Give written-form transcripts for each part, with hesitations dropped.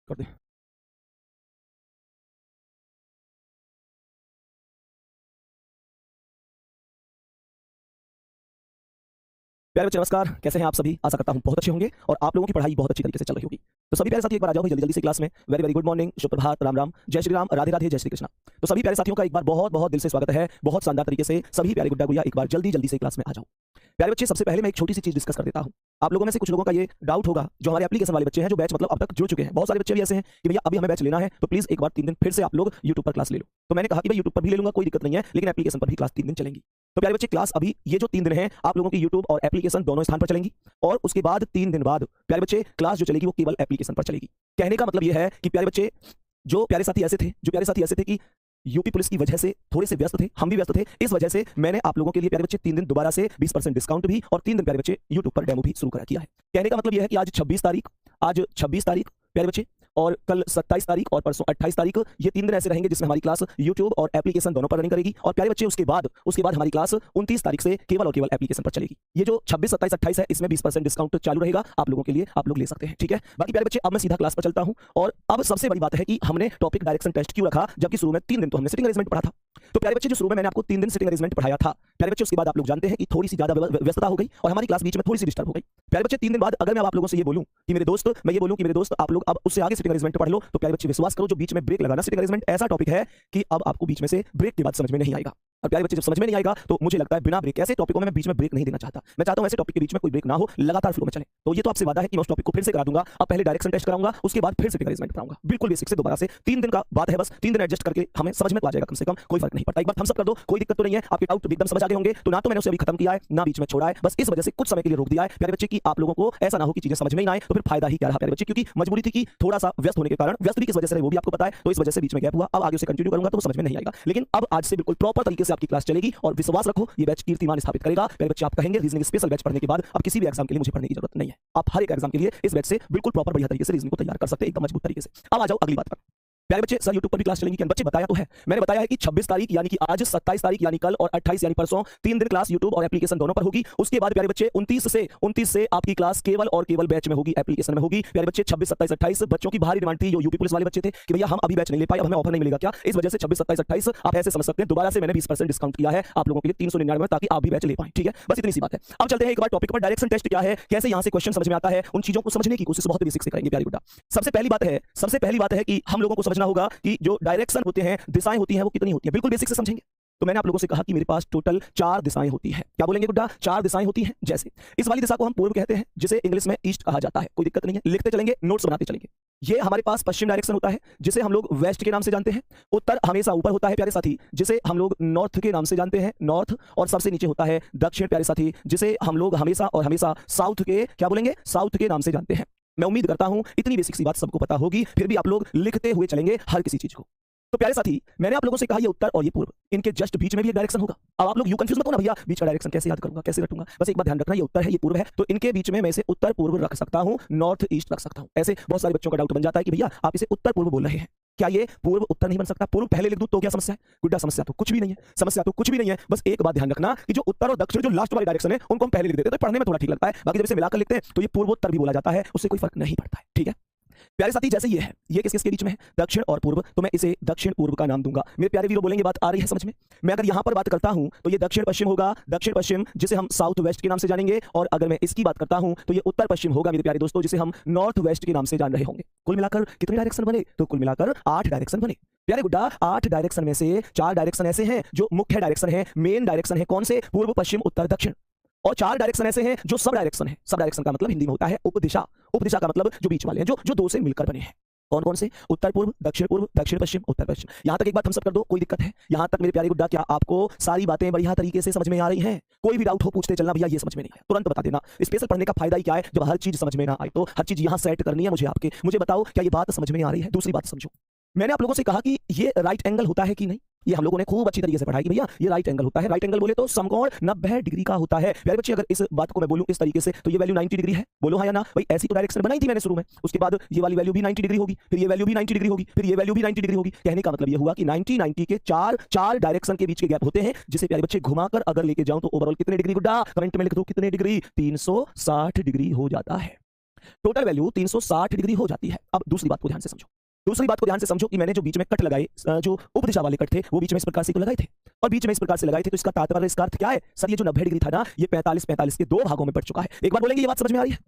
कर दें। प्यारे बच्चे नमस्कार, कैसे हैं आप सभी? आशा करता हूं बहुत अच्छे होंगे और आप लोगों की पढ़ाई बहुत अच्छी तरीके से चल रही होगी। तो सभी प्यारे साथी एक बार आ जाओ जल्दी जल्दी से क्लास में। वेरी वेरी गुड मॉर्निंग, शुभ प्रभात, राम राम, जय श्री राम, राधे राधे, जय श्री कृष्णा। तो सभी प्यारे साथियों का एक बार बहुत बहुत दिल से स्वागत है। बहुत शानदार तरीके से सभी प्यारे गुड्डा गुड़िया एक बार जल्दी जल्दी से क्लास में आ जाओ। प्यारे बच्चे, सबसे पहले मैं एक छोटी सी चीज डिस्कस कर देता हूं। आप लोगों में से कुछ लोगों का ये डाउट होगा, जो हमारे एप्लीकेशन वाले बच्चे हैं, जो बैच मतलब अब तक जुड़ चुके हैं। बहुत सारे बच्चे भी ऐसे हैं कि भैया अभी हमें बैच लेना है, तो प्लीज एक बार 3 दिन फिर से आप लोग यूट्यूब पर क्लास ले लो। तो मैंने कहा कि भाई यूट्यूब पर भी ले लूंगा, कोई दिक्कत नहीं है, लेकिन एप्लीकेशन पर भी क्लास 3 दिन चलेंगी। तो प्यारे बच्चे, क्लास अभी ये जो 3 दिन हैं आप लोगों की यूट्यूब और एप्लीकेशन दोनों स्थान पर चलेंगी। और उसके बाद 3 दिन बाद प्यारे बच्चे क्लास जो चलेगी वो केवल एप्लीकेशन पर चलेगी। कहने का मतलब ये है कि प्यारे बच्चे, जो प्यारे साथी ऐसे थे कि यूपी पुलिस की वजह से थोड़े से व्यस्त थे, हम भी व्यस्त थे, इस वजह से मैंने आप लोगों के लिए प्यारे बच्चे 3 दिन दोबारा से 20% डिस्काउंट भी और 3 दिन प्यारे बच्चे यूट्यूब पर डेमो भी शुरू करा किया है। कहने का मतलब यह है कि आज 26 तारीख प्यारे बच्चे, और कल 27 तारीख और परसों 28 तारीख, ये 3 दिन ऐसे रहेंगे जिसमें हमारी क्लास यूट्यूब और एप्लीकेशन दोनों पर रनिंग करेगी। और प्यारे बच्चे उसके बाद हमारी क्लास 29 तारीख से केवल और केवल एप्लीकेशन पर चलेगी। ये जो 26, 27, 28 है, इसमें 20% डिस्काउंट चालू रहेगा आप लोगों के लिए, आप लोग ले सकते हैं, ठीक है। बाकी प्यारे बच्चे, अब मैं सीधा क्लास पर चलता हूं। और अब सबसे बड़ी बात है कि हमने टॉपिक डायरेक्शन टेस्ट क्यों रखा, जबकि शुरू में 3 दिन तो हमने सिटिंग अरेंजमेंट पढ़ा था। तो प्यारे बच्चे, जो शुरू में मैंने आपको 3 दिन सिटिंग अरेंजमेंट पढ़ाया था प्यारे बच्चे, उसके बाद आप लोग जानते हैं कि थोड़ी सी ज्यादा व्यस्तता हो गई और हमारी क्लास बीच में थोड़ी सी डिस्टर्ब हो गई। प्यारे बच्चे, 3 दिन बाद अगर मैं आप लोगों से ये बोलूं कि मेरे दोस्त आप लोग अब उससे आगे सिटिंग अरेंजमेंट पढ़ लो, तो प्यारे बच्चे विश्वास करो, जो बीच में ब्रेक लगाना, सिटिंग अरेंजमेंट ऐसा टॉपिक है कि अब आपको बीच में से ब्रेक के बाद समझ में नहीं आएगा। और प्यारे बच्चे, जब समझ में नहीं आएगा तो मुझे लगता है बिना ब्रेक, ऐसे टॉपिकों में मैं बीच में ब्रेक नहीं देना चाहता। मैं चाहता हूं ऐसे टॉपिक के बीच में कोई ब्रेक ना हो, लगातार फ्लो में चले। तो ये तो आपसे वादा है कि मैं उस टॉपिक को फिर से करा दूंगा। अब पहले डायरेक्शन टेस्ट कराऊंगा, उसके बाद फिर सिटिंग अरेंजमेंट कराऊंगा, बिल्कुल बेसिक से दोबारा से। 3 दिन का बात है, बस 3 दिन एडजस्ट करके हमें समझ में तो आ जाएगा, कम से कम कोई फर्क नहीं पड़ता। एक बार थम्स अप कर दो, कोई दिक्कत तो नहीं है, आपके डाउट एकदम समझ आ गए होंगे। तो ना तो मैंने उसे अभी खत्म किया है, ना बीच में छोड़ा है, बस इस वजह से कुछ समय के लिए रोक दिया है प्यारे बच्चे, कि आप लोगों को ऐसा ना हो कि चीजें समझ में ही ना आए, तो फिर फायदा ही क्या रहा प्यारे बच्चे। क्योंकि मजबूरी थी कि थोड़ा सा व्यस्त होने के कारण, व्यस्त भी किस वजह से वो भी आपको पता है, तो इस वजह से बीच में गैप हुआ। अब आगे उसे कंटिन्यू करूंगा तो वो समझ में नहीं आएगा, लेकिन अब आज से बिल्कुल प्रॉपर तरीके से आपकी क्लास चलेगी। और विश्वास रखो, ये बैच कीर्तिमान स्थापित करेगा प्यारे बच्चे। आप कहेंगे रीजनिंग स्पेशल बैच पढ़ने के बाद अब किसी भी एग्जाम के लिए मुझे पढ़ने की जरूरत नहीं है। आप हर एक एग्जाम के लिए इस बैच से बिल्कुल प्रॉपर बढ़िया तरीके से रीजनिंग को तैयार कर सकते हैं, एकदम मजबूत तरीके से। अब आ जाओ अगली बात पर। प्यारे बच्चे, सर यूट्यूब पर भी क्लास चलेंगी क्या? बच्चे बताया तो है, मैंने बताया है कि 26 तारीख यानी कि आज, 27 तारीख यानी कल और 28 यानी परसों, 3 दिन क्लास यूट्यूब और एप्लीकेशन दोनों पर होगी। उसके बाद प्यारे बच्चे 29 से आपकी क्लास केवल और केवल बैच में होगी, एप्लीकेशन में होगी। प्यारे बच्चे, 26, 27, 28 बच्चों की भारी डिमांड थी, जो यूपी पुलिस वाले बच्चे थे कि भैया हम अभी बैच नहीं ले पाए, अब हमें ऑफर नहीं मिलेगा क्या, इस वजह से 26, 27, 28 आप ऐसे समझ सकते हैं। दोबारा से मैंने 20% डिस्काउंट किया है आप लोगों के लिए 399 में, ताकि आप भी बैच ले पाएं, ठीक है। बस इतनी सी बात है। अब चलते हैं एक बार टॉपिक पर, डायरेक्शन टेस्ट क्या है, कैसे यहां से क्वेश्चन समझ में आता है, उन चीजों को समझने की कोशिश बहुत बेसिक से करेंगे प्यारे गुड्डा। सबसे पहली बात है कि हम लोगों को समझना होगा कि जो डायरेक्शन होते हैं, दिशाएं होती हैं, वो कितनी होती हैं, बिल्कुल बेसिक से समझेंगे। तो मैंने आप लोगों से कहा कि मेरे पास टोटल 4 दिशाएं होती हैं। क्या बोलेंगे गुड्डा? 4 दिशाएं होती हैं। जैसे इस वाली दिशा को हम पूर्व कहते हैं, जिसे इंग्लिश में ईस्ट कहा जाता है, कोई दिक्कत नहीं है, लिखते चलेंगे, नोट्स बनाते चलेंगे। ये हमारे पास पश्चिम डायरेक्शन होता है, जिसे हम लोग वेस्ट के नाम से जानते हैं। उत्तर हमेशा ऊपर होता है प्यारे साथी, जिसे हम लोग नॉर्थ के नाम से जानते हैं, नॉर्थ। और सबसे नीचे होता है दक्षिण प्यारे साथी, जिसे हम लोग हमेशा साउथ के, क्या बोलेंगे, साउथ के नाम से जानते हैं। मैं उम्मीद करता हूं इतनी बेसिक सी बात सबको पता होगी, फिर भी आप लोग लिखते हुए चलेंगे हर किसी चीज को। तो प्यारे साथी, मैंने आप लोगों से कहा ये उत्तर और ये पूर्व, इनके जस्ट बीच में भी एक डायरेक्शन होगा। अब आप लोग यू कंफ्यूज मत होना, भैया बीच का डायरेक्शन कैसे याद करूंगा, कैसे रटूंगा। बस एक बात ध्यान रखना, ये उत्तर है, ये पूर्व है, तो इनके बीच में मैं इसे उत्तर पूर्व रख सकता हूं, नॉर्थ ईस्ट रख सकता हूं। ऐसे बहुत सारे बच्चों का डाउट बन जाता है कि भैया आप इसे उत्तर पूर्व बोल रहे हैं, क्या ये पूर्व उत्तर नहीं बन सकता? पूर्व पहले लिख दूं तो क्या समस्या है? गुड्डा समस्या तो कुछ भी नहीं है, बस एक बात ध्यान रखना कि जो उत्तर और दक्षिण, जो लास्ट वाले डायरेक्शन है, उनको हम पहले लिख देते हैं, तो पढ़ने में थोड़ा ठीक लगता है। बाकी जब इसे मिलाकर लिखते हैं तो ये पूर्वोत्तर भी बोला जाता है, उससे कोई फर्क नहीं पड़ता है, ठीक है प्यारे साथी। जैसे ये है, ये किस किसके बीच में है? दक्षिण और पूर्व, तो मैं इसे दक्षिण पूर्व का नाम दूंगा। मेरे प्यारे वीरो बोलेंगे बात आ रही है समझ में? मैं अगर यहां पर बात करता हूं तो ये दक्षिण पश्चिम होगा, दक्षिण पश्चिम, जिसे हम साउथ वेस्ट के नाम से जानेंगे। और अगर मैं इसकी बात करता हूं तो ये उत्तर पश्चिम होगा मेरे प्यारे दोस्तों, जिसे हम नॉर्थ वेस्ट के नाम से जान रहे होंगे। कुल मिलाकर कितने डायरेक्शन बने? तो कुल मिलाकर 8 डायरेक्शन बने प्यारे गुड्डा। 8 डायरेक्शन में से 4 डायरेक्शन ऐसे हैं जो मुख्य डायरेक्शन है, मेन डायरेक्शन है। कौन से? पूर्व, पश्चिम, उत्तर, दक्षिण। और 4 डायरेक्शन ऐसे हैं जो सब डायरेक्शन है। सब डायरेक्शन का मतलब हिंदी में होता है उपदिशा। उपदिशा का मतलब जो बीच वाले हैं, जो 2 से मिलकर बने हैं। कौन कौन से? उत्तर पूर्व, दक्षिण पश्चिम, उत्तर पश्चिम। यहां तक एक बात हम सब कर दो, कोई दिक्कत है? यहां तक मेरे प्यारे गुड्डा, क्या आपको सारी बातें बढ़िया तरीके से समझ में आ रही हैं? कोई भी डाउट हो पूछते चलना, भैया ये समझ में नहीं आया तुरंत बता देना। स्पेशल पढ़ने का फायदा ही क्या है? जब हर चीज समझ में ना आए तो हर चीज यहां सेट करनी है मुझे आपके। मुझे बताओ क्या ये बात समझ में आ रही है? दूसरी बात समझो, मैंने आप लोगों से कहा कि ये राइट एंगल होता है कि नहीं, ये हम लोगों ने खूब अच्छी तरीके से पढ़ा कि भैया ये राइट एंगल होता है। राइट एंगल बोले तो समकोण 90 डिग्री का होता है प्यारे बच्चे। अगर इस बात को मैं बोलूं इस तरीके से तो ये वैल्यू 90 डिग्री है, बोलो हाँ या ना भाई। ऐसी तो डायरेक्शन बनाई थी मैंने शुरू में, उसके बाद ये वाली वैल्यू भी 90 डिग्री होगी, फिर ये वैल्यू भी 90 डिग्री होगी, फिर ये वैल्यू भी 90 डिग्री होगी। कहने का मतलब ये हुआ कि 90 के चार डायरेक्शन के बीच के गैप होते हैं, जिसे प्यारे बच्चे घुमाकर अगर लेके जाऊं तो ओवरऑल कितने डिग्री गुड्डा? कमेंट में लिख दो कितने डिग्री? 360 डिग्री हो जाता है। टोटल वैल्यू 360 डिग्री हो जाती है। अब दूसरी बात को ध्यान से समझो। दूसरी बात को ध्यान से समझो कि मैंने जो बीच में कट लगाए, जो उपदिशा वाले कट थे वो बीच में इस प्रकार से तो लगाए थे, और बीच में इस प्रकार से लगाए थे, तो इसका तात्पर्य, इसका अर्थ क्या है? सर ये जो 90 डिग्री था ना, ये 45 के दो भागों में बट चुका है। एक बार बोलेंगे ये बात समझ में आ रही है?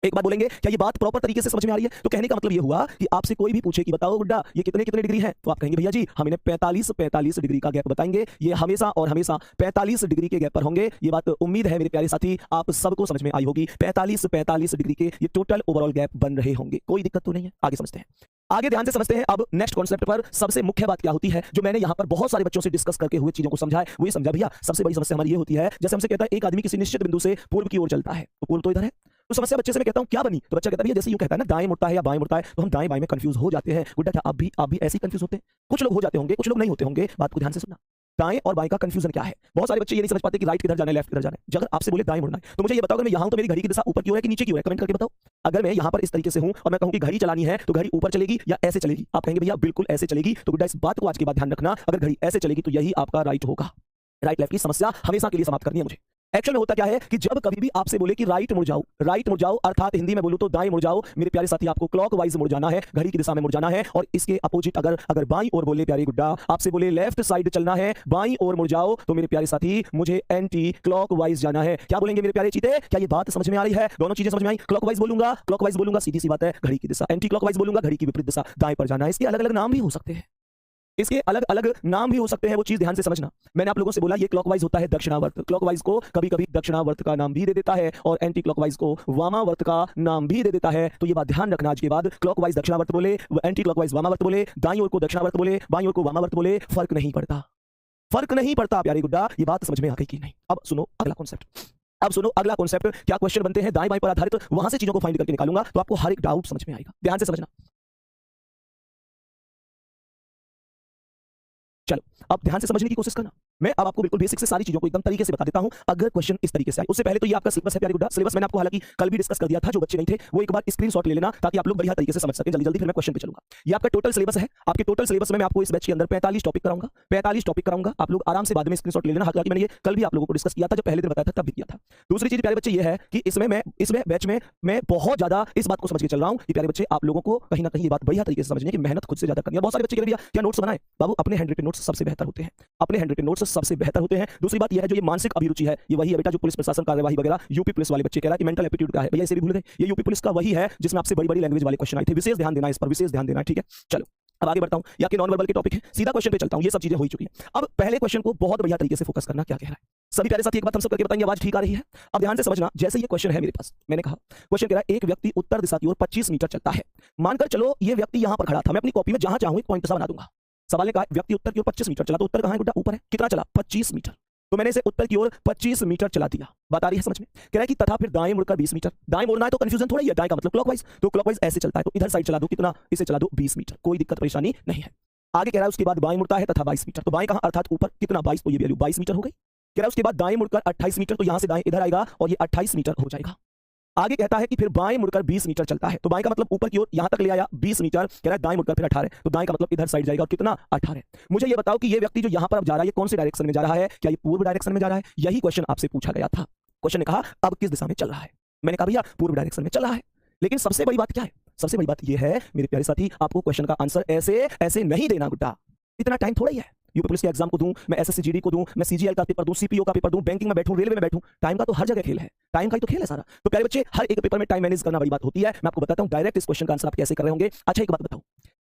एक बात बोलेंगे क्या ये बात प्रॉपर तरीके से समझ में आ रही है? तो कहने का मतलब ये हुआ कि आपसे कोई भी पूछे कि बताओ गुड्डा ये कितने कितने डिग्री है, तो आप कहेंगे भैया जी हम इन्हें 45 डिग्री का गैप बताएंगे, ये हमेशा और हमेशा 45 डिग्री के गैप पर होंगे। ये बात उम्मीद है मेरे प्यारे साथी आप सबको समझ में आई होगी। 45 डिग्री के ये टोटल ओवरऑल गैप बन रहे होंगे, कोई दिक्कत तो नहीं है। आगे समझते हैं, आगे ध्यान से समझते हैं। अब नेक्स्ट कॉन्सेप्ट पर सबसे मुख्य बात क्या होती है, जो मैंने यहाँ पर बहुत सारे बच्चों से डिस्कस करके हुए चीजों को समझा है, वो ये समझा भैया सबसे बड़ी समस्या हमारी ये होती है, जैसे हमसे कहता है एक आदमी किसी निश्चित बिंदु से पूर्व की ओर चलता है, तो पूर्व तो इधर है, तो समस्या बच्चे से मैं कहता हूं क्या बनी, तो बच्चा कहता है जैसे यूं कहता है ना दाएं मुड़ता है या बाएं मुड़ता है, तो हम दाएं बाएं में कंफ्यूज हो जाते हैं। गुड्डा क्या आप भी ऐसे ही कंफ्यूज होते हैं? कुछ लोग हो जाते होंगे, कुछ लोग नहीं होते होंगे। बात को ध्यान से सुनना, दाएं और बाएं का कंफ्यूजन क्या है। बहुत सारे बच्चे ये नहीं समझ पाते कि राइट किधर जाना है, लेफ्ट किधर जाना है। अगर आपसे बोले दाएं मुड़ना है, तो मुझे ये बताओ अगर मैं यहाँ हूं तो मेरी घड़ी की दिशा ऊपर की ओर है कि नीचे की ओर है? कमेंट करके बताओ। अगर मैं यहाँ पर इस तरीके से हूं और मैं कहूं कि घड़ी चलानी है, तो घड़ी ऊपर चलेगी या ऐसे चलेगी? आप कहेंगे भैया बिल्कुल ऐसे चलेगी। तो गुड्डा इस बात को आज के बाद ध्यान रखना, अगर घड़ी ऐसे चलेगी तो यही आपका राइट होगा। राइट लेफ्ट की समस्या हमेशा के लिए समाप्त करनी है मुझे। एक्चुअल में होता क्या है कि जब कभी भी आपसे बोले कि राइट मुड़ जाओ अर्थात हिंदी में बोलूं तो दाएं मुड़ जाओ, मेरे प्यारे साथी आपको क्लॉकवाइज मुड़ जाना है, घड़ी की दिशा में मुड़ जाना है। और इसके अपोजिट अगर बाईं ओर बोले प्यारे गुड्डा, आपसे बोले लेफ्ट साइड चलना है, बाईं ओर मुड़ जाओ, तो मेरे प्यारे साथी मुझे एंटी क्लॉकवाइज जाना है। क्या बोलेंगे मेरे प्यारे चीते? क्या ये बात समझ में आ रही है? दोनों चीजें समझ में आई? क्लॉकवाइज बोलूंगा सीधी सी बात है घड़ी की दिशा, एंटी क्लॉकवाइज बोलूंगा घड़ी की विपरीत दिशा, दाएं पर जाना है। इसके अलग अलग नाम भी हो सकते हैं, इसके अलग अलग नाम भी हो सकते हैं, वो चीज ध्यान से समझना। मैंने आप लोगों से बोला ये क्लॉकवाइज होता है दक्षिणावर्त, क्लॉकवाइज को कभी कभी दक्षिणावर्त का नाम भी दे देता है और एंटी क्लॉकवाइज को वामावर्त का नाम भी दे देता है। तो ये बात ध्यान रखना आज के बाद, क्लॉकवाइज दक्षिणावर्त बोले, एंटी क्लॉकवाइज वामावर्त बोले, दाईं ओर को दक्षिणावर्त बोले, बाईं ओर को वामावर्त बोले, फर्क नहीं पड़ता प्यारे गुड्डा। ये बात समझ में आ गई कि नहीं? अब सुनो अगला कॉन्सेप्ट। क्या क्वेश्चन बनते हैं दाएं बाएं पर आधारित, वहां से चीजों को फाइंड करके निकालूंगा, तो आपको हर एक डाउट समझ में आएगा। ध्यान से समझना। चलो अब ध्यान से समझने की कोशिश करना। मैं अब आपको बिल्कुल बेसिक से सारी चीजों को एकदम तरीके से बता देता हूं। अगर क्वेश्चन इस तरीके से आए, उससे पहले तो ये आपका सिलेबस है प्यारे गुड्डा। सिलेबस मैंने आपको हालांकि कल भी डिस्कस कर दिया था, जो बच्चे नहीं थे वो एक बार स्क्रीनशॉट ले लेना ताकि आप लोग बढ़िया तरीके से समझ सकें। जल्दी फिर मैं क्वेश्चन पे चलूंगा। ये आपका टोटल सिलेबस है। आपके टोटल सिलेबस में मैं आपको इस बैच के अंदर 45 टॉपिक कराऊंगा। आप लोग आराम से बाद में स्क्रीनशॉट ले लेना। हालांकि मैंने ये कल भी आप लोगों को डिस्कस किया था, जब पहले दिन बताया था तब भी किया था। दूसरी चीज प्यारे बच्चे ये है कि इसमें बैच में मैं बहुत ज्यादा इस बात को समझ के चल रहा हूं कि प्यारे बच्चे आप लोगों को कहीं ना कहीं ये बात बढ़िया तरीके से समझने की मेहनत खुद से ज्यादा करनी है। बहुत सारे बच्चे कह रहे हैं क्या नोट्स बनाए? बाबू अपने हैंड रिटन नोट्स सबसे बेहतर होते हैं, अपने हैंड रिटन नोट्स सबसे बेहतर होते हैं। दूसरी बात यह है जो ये मानसिक अभिरुचि है, ये वही है बेटा जो पुलिस प्रशासन कार्यवाही वगैरह यूपी पुलिस वाले बच्चे कह रहा है कि मेंटल एप्टीट्यूड का है, भैया इसे भी भूल गए। ये यूपी पुलिस का वही है जिसमें आपसे बड़ी बड़ी लैंग्वेज वाले क्वेश्चन आए थे। विशेष ध्यान देना, इस पर विशेष ध्यान देना, ठीक है? चलो अब आगे बढ़ता हूं। ये आपके नॉन वर्बल के टॉपिक है, सीधा क्वेश्चन पे चलता हूं। ये सब चीजें हो ही चुकी हैं। अब पहले क्वेश्चन को बहुत बढ़िया तरीके से फोकस करना, क्या कह रहा है सभी प्यारे साथी एक बात हम सब करके बताएंगे। आवाज ठीक आ रही है? अब ध्यान से समझना। जैसे ये क्वेश्चन है मेरे पास, मैंने कहा क्वेश्चन कह रहा है एक व्यक्ति उत्तर दिशा की ओर 25 मीटर चलता है। मानकर चलो ये व्यक्ति यहां पर खड़ा था, मैं अपनी कॉपी में जहां चाहूं एक पॉइंट सा बना दूंगा। सवाल ने कहा व्यक्ति उत्तर की ओर 25 मीटर चला, तो उत्तर कहां है गुड्डा? ऊपर है। कितना चला? 25 मीटर। तो मैंने इसे उत्तर की ओर 25 मीटर चला दिया। बात आ रही है समझ में? कह रहा है कि तथा फिर दाएं मुड़कर 20 मीटर। दाएं मुड़ना है तो कंफ्यूजन थोड़ा ही है, दाएं का मतलब क्लॉकवाइज, तो क्लॉकवाइज ऐसे चलता है, तो इधर साइड चला दो कितना? इसे चला दो 20 मीटर, कोई दिक्कत परेशानी नहीं है। आगे कह रहा है उसके बाद बाएं मुड़ता है तथा 22 मीटर, तो बाएं कहां अर्थात ऊपर, कितना? 22, तो ये वैल्यू 22 मीटर हो गई। कह रहा है उसके बाद दाएं मुड़कर 28 मीटर, तो यहां से दाएं इधर आएगा और ये 28 मीटर हो जाएगा। आगे कहता है कि फिर बाएं मुड़कर 20 मीटर चलता है, तो बाएं का मतलब ऊपर की ओर यहां तक ले आया 20 मीटर। कह रहा है दाएं मुड़कर फिर 18, तो दाएं का मतलब इधर साइड जाएगा और कितना? 18। मुझे ये बताओ कि ये व्यक्ति जो यहां पर अब जा रहा है ये कौन से डायरेक्शन में जा रहा है? क्या ये पूर्व डायरेक्शन में जा रहा है? यही क्वेश्चन आपसे पूछा गया था। क्वेश्चन ने कहा अब किस दिशा में चल रहा है? मैंने कहा भैया पूर्व डायरेक्शन में चल रहा है। लेकिन सबसे बड़ी बात क्या है? सबसे बड़ी बात यह है मेरे प्यारे साथी, आपको क्वेश्चन का आंसर ऐसे नहीं देना गुड्डा। इतना टाइम थोड़ा ही है। यूपी पुलिस के एग्जाम को दूं, मैं एसएससी जीडी को दूं, मैं सीजीएल का पेपर दूं, सीपीओ का पेपर दूं, बैंकिंग में बैठूं, रेलवे में बैठूं, टाइम का तो हर जगह खेल है। टाइम का ही तो खेल है सारा। तो प्यारे बच्चे हर एक पेपर में टाइम मैनेज करना बड़ी बात होती है। मैं आपको बताता हूं डायरेक्ट इस क्वेश्चन का आंसर आप कैसे कर रहे होंगे। अच्छा एक बात बताओ,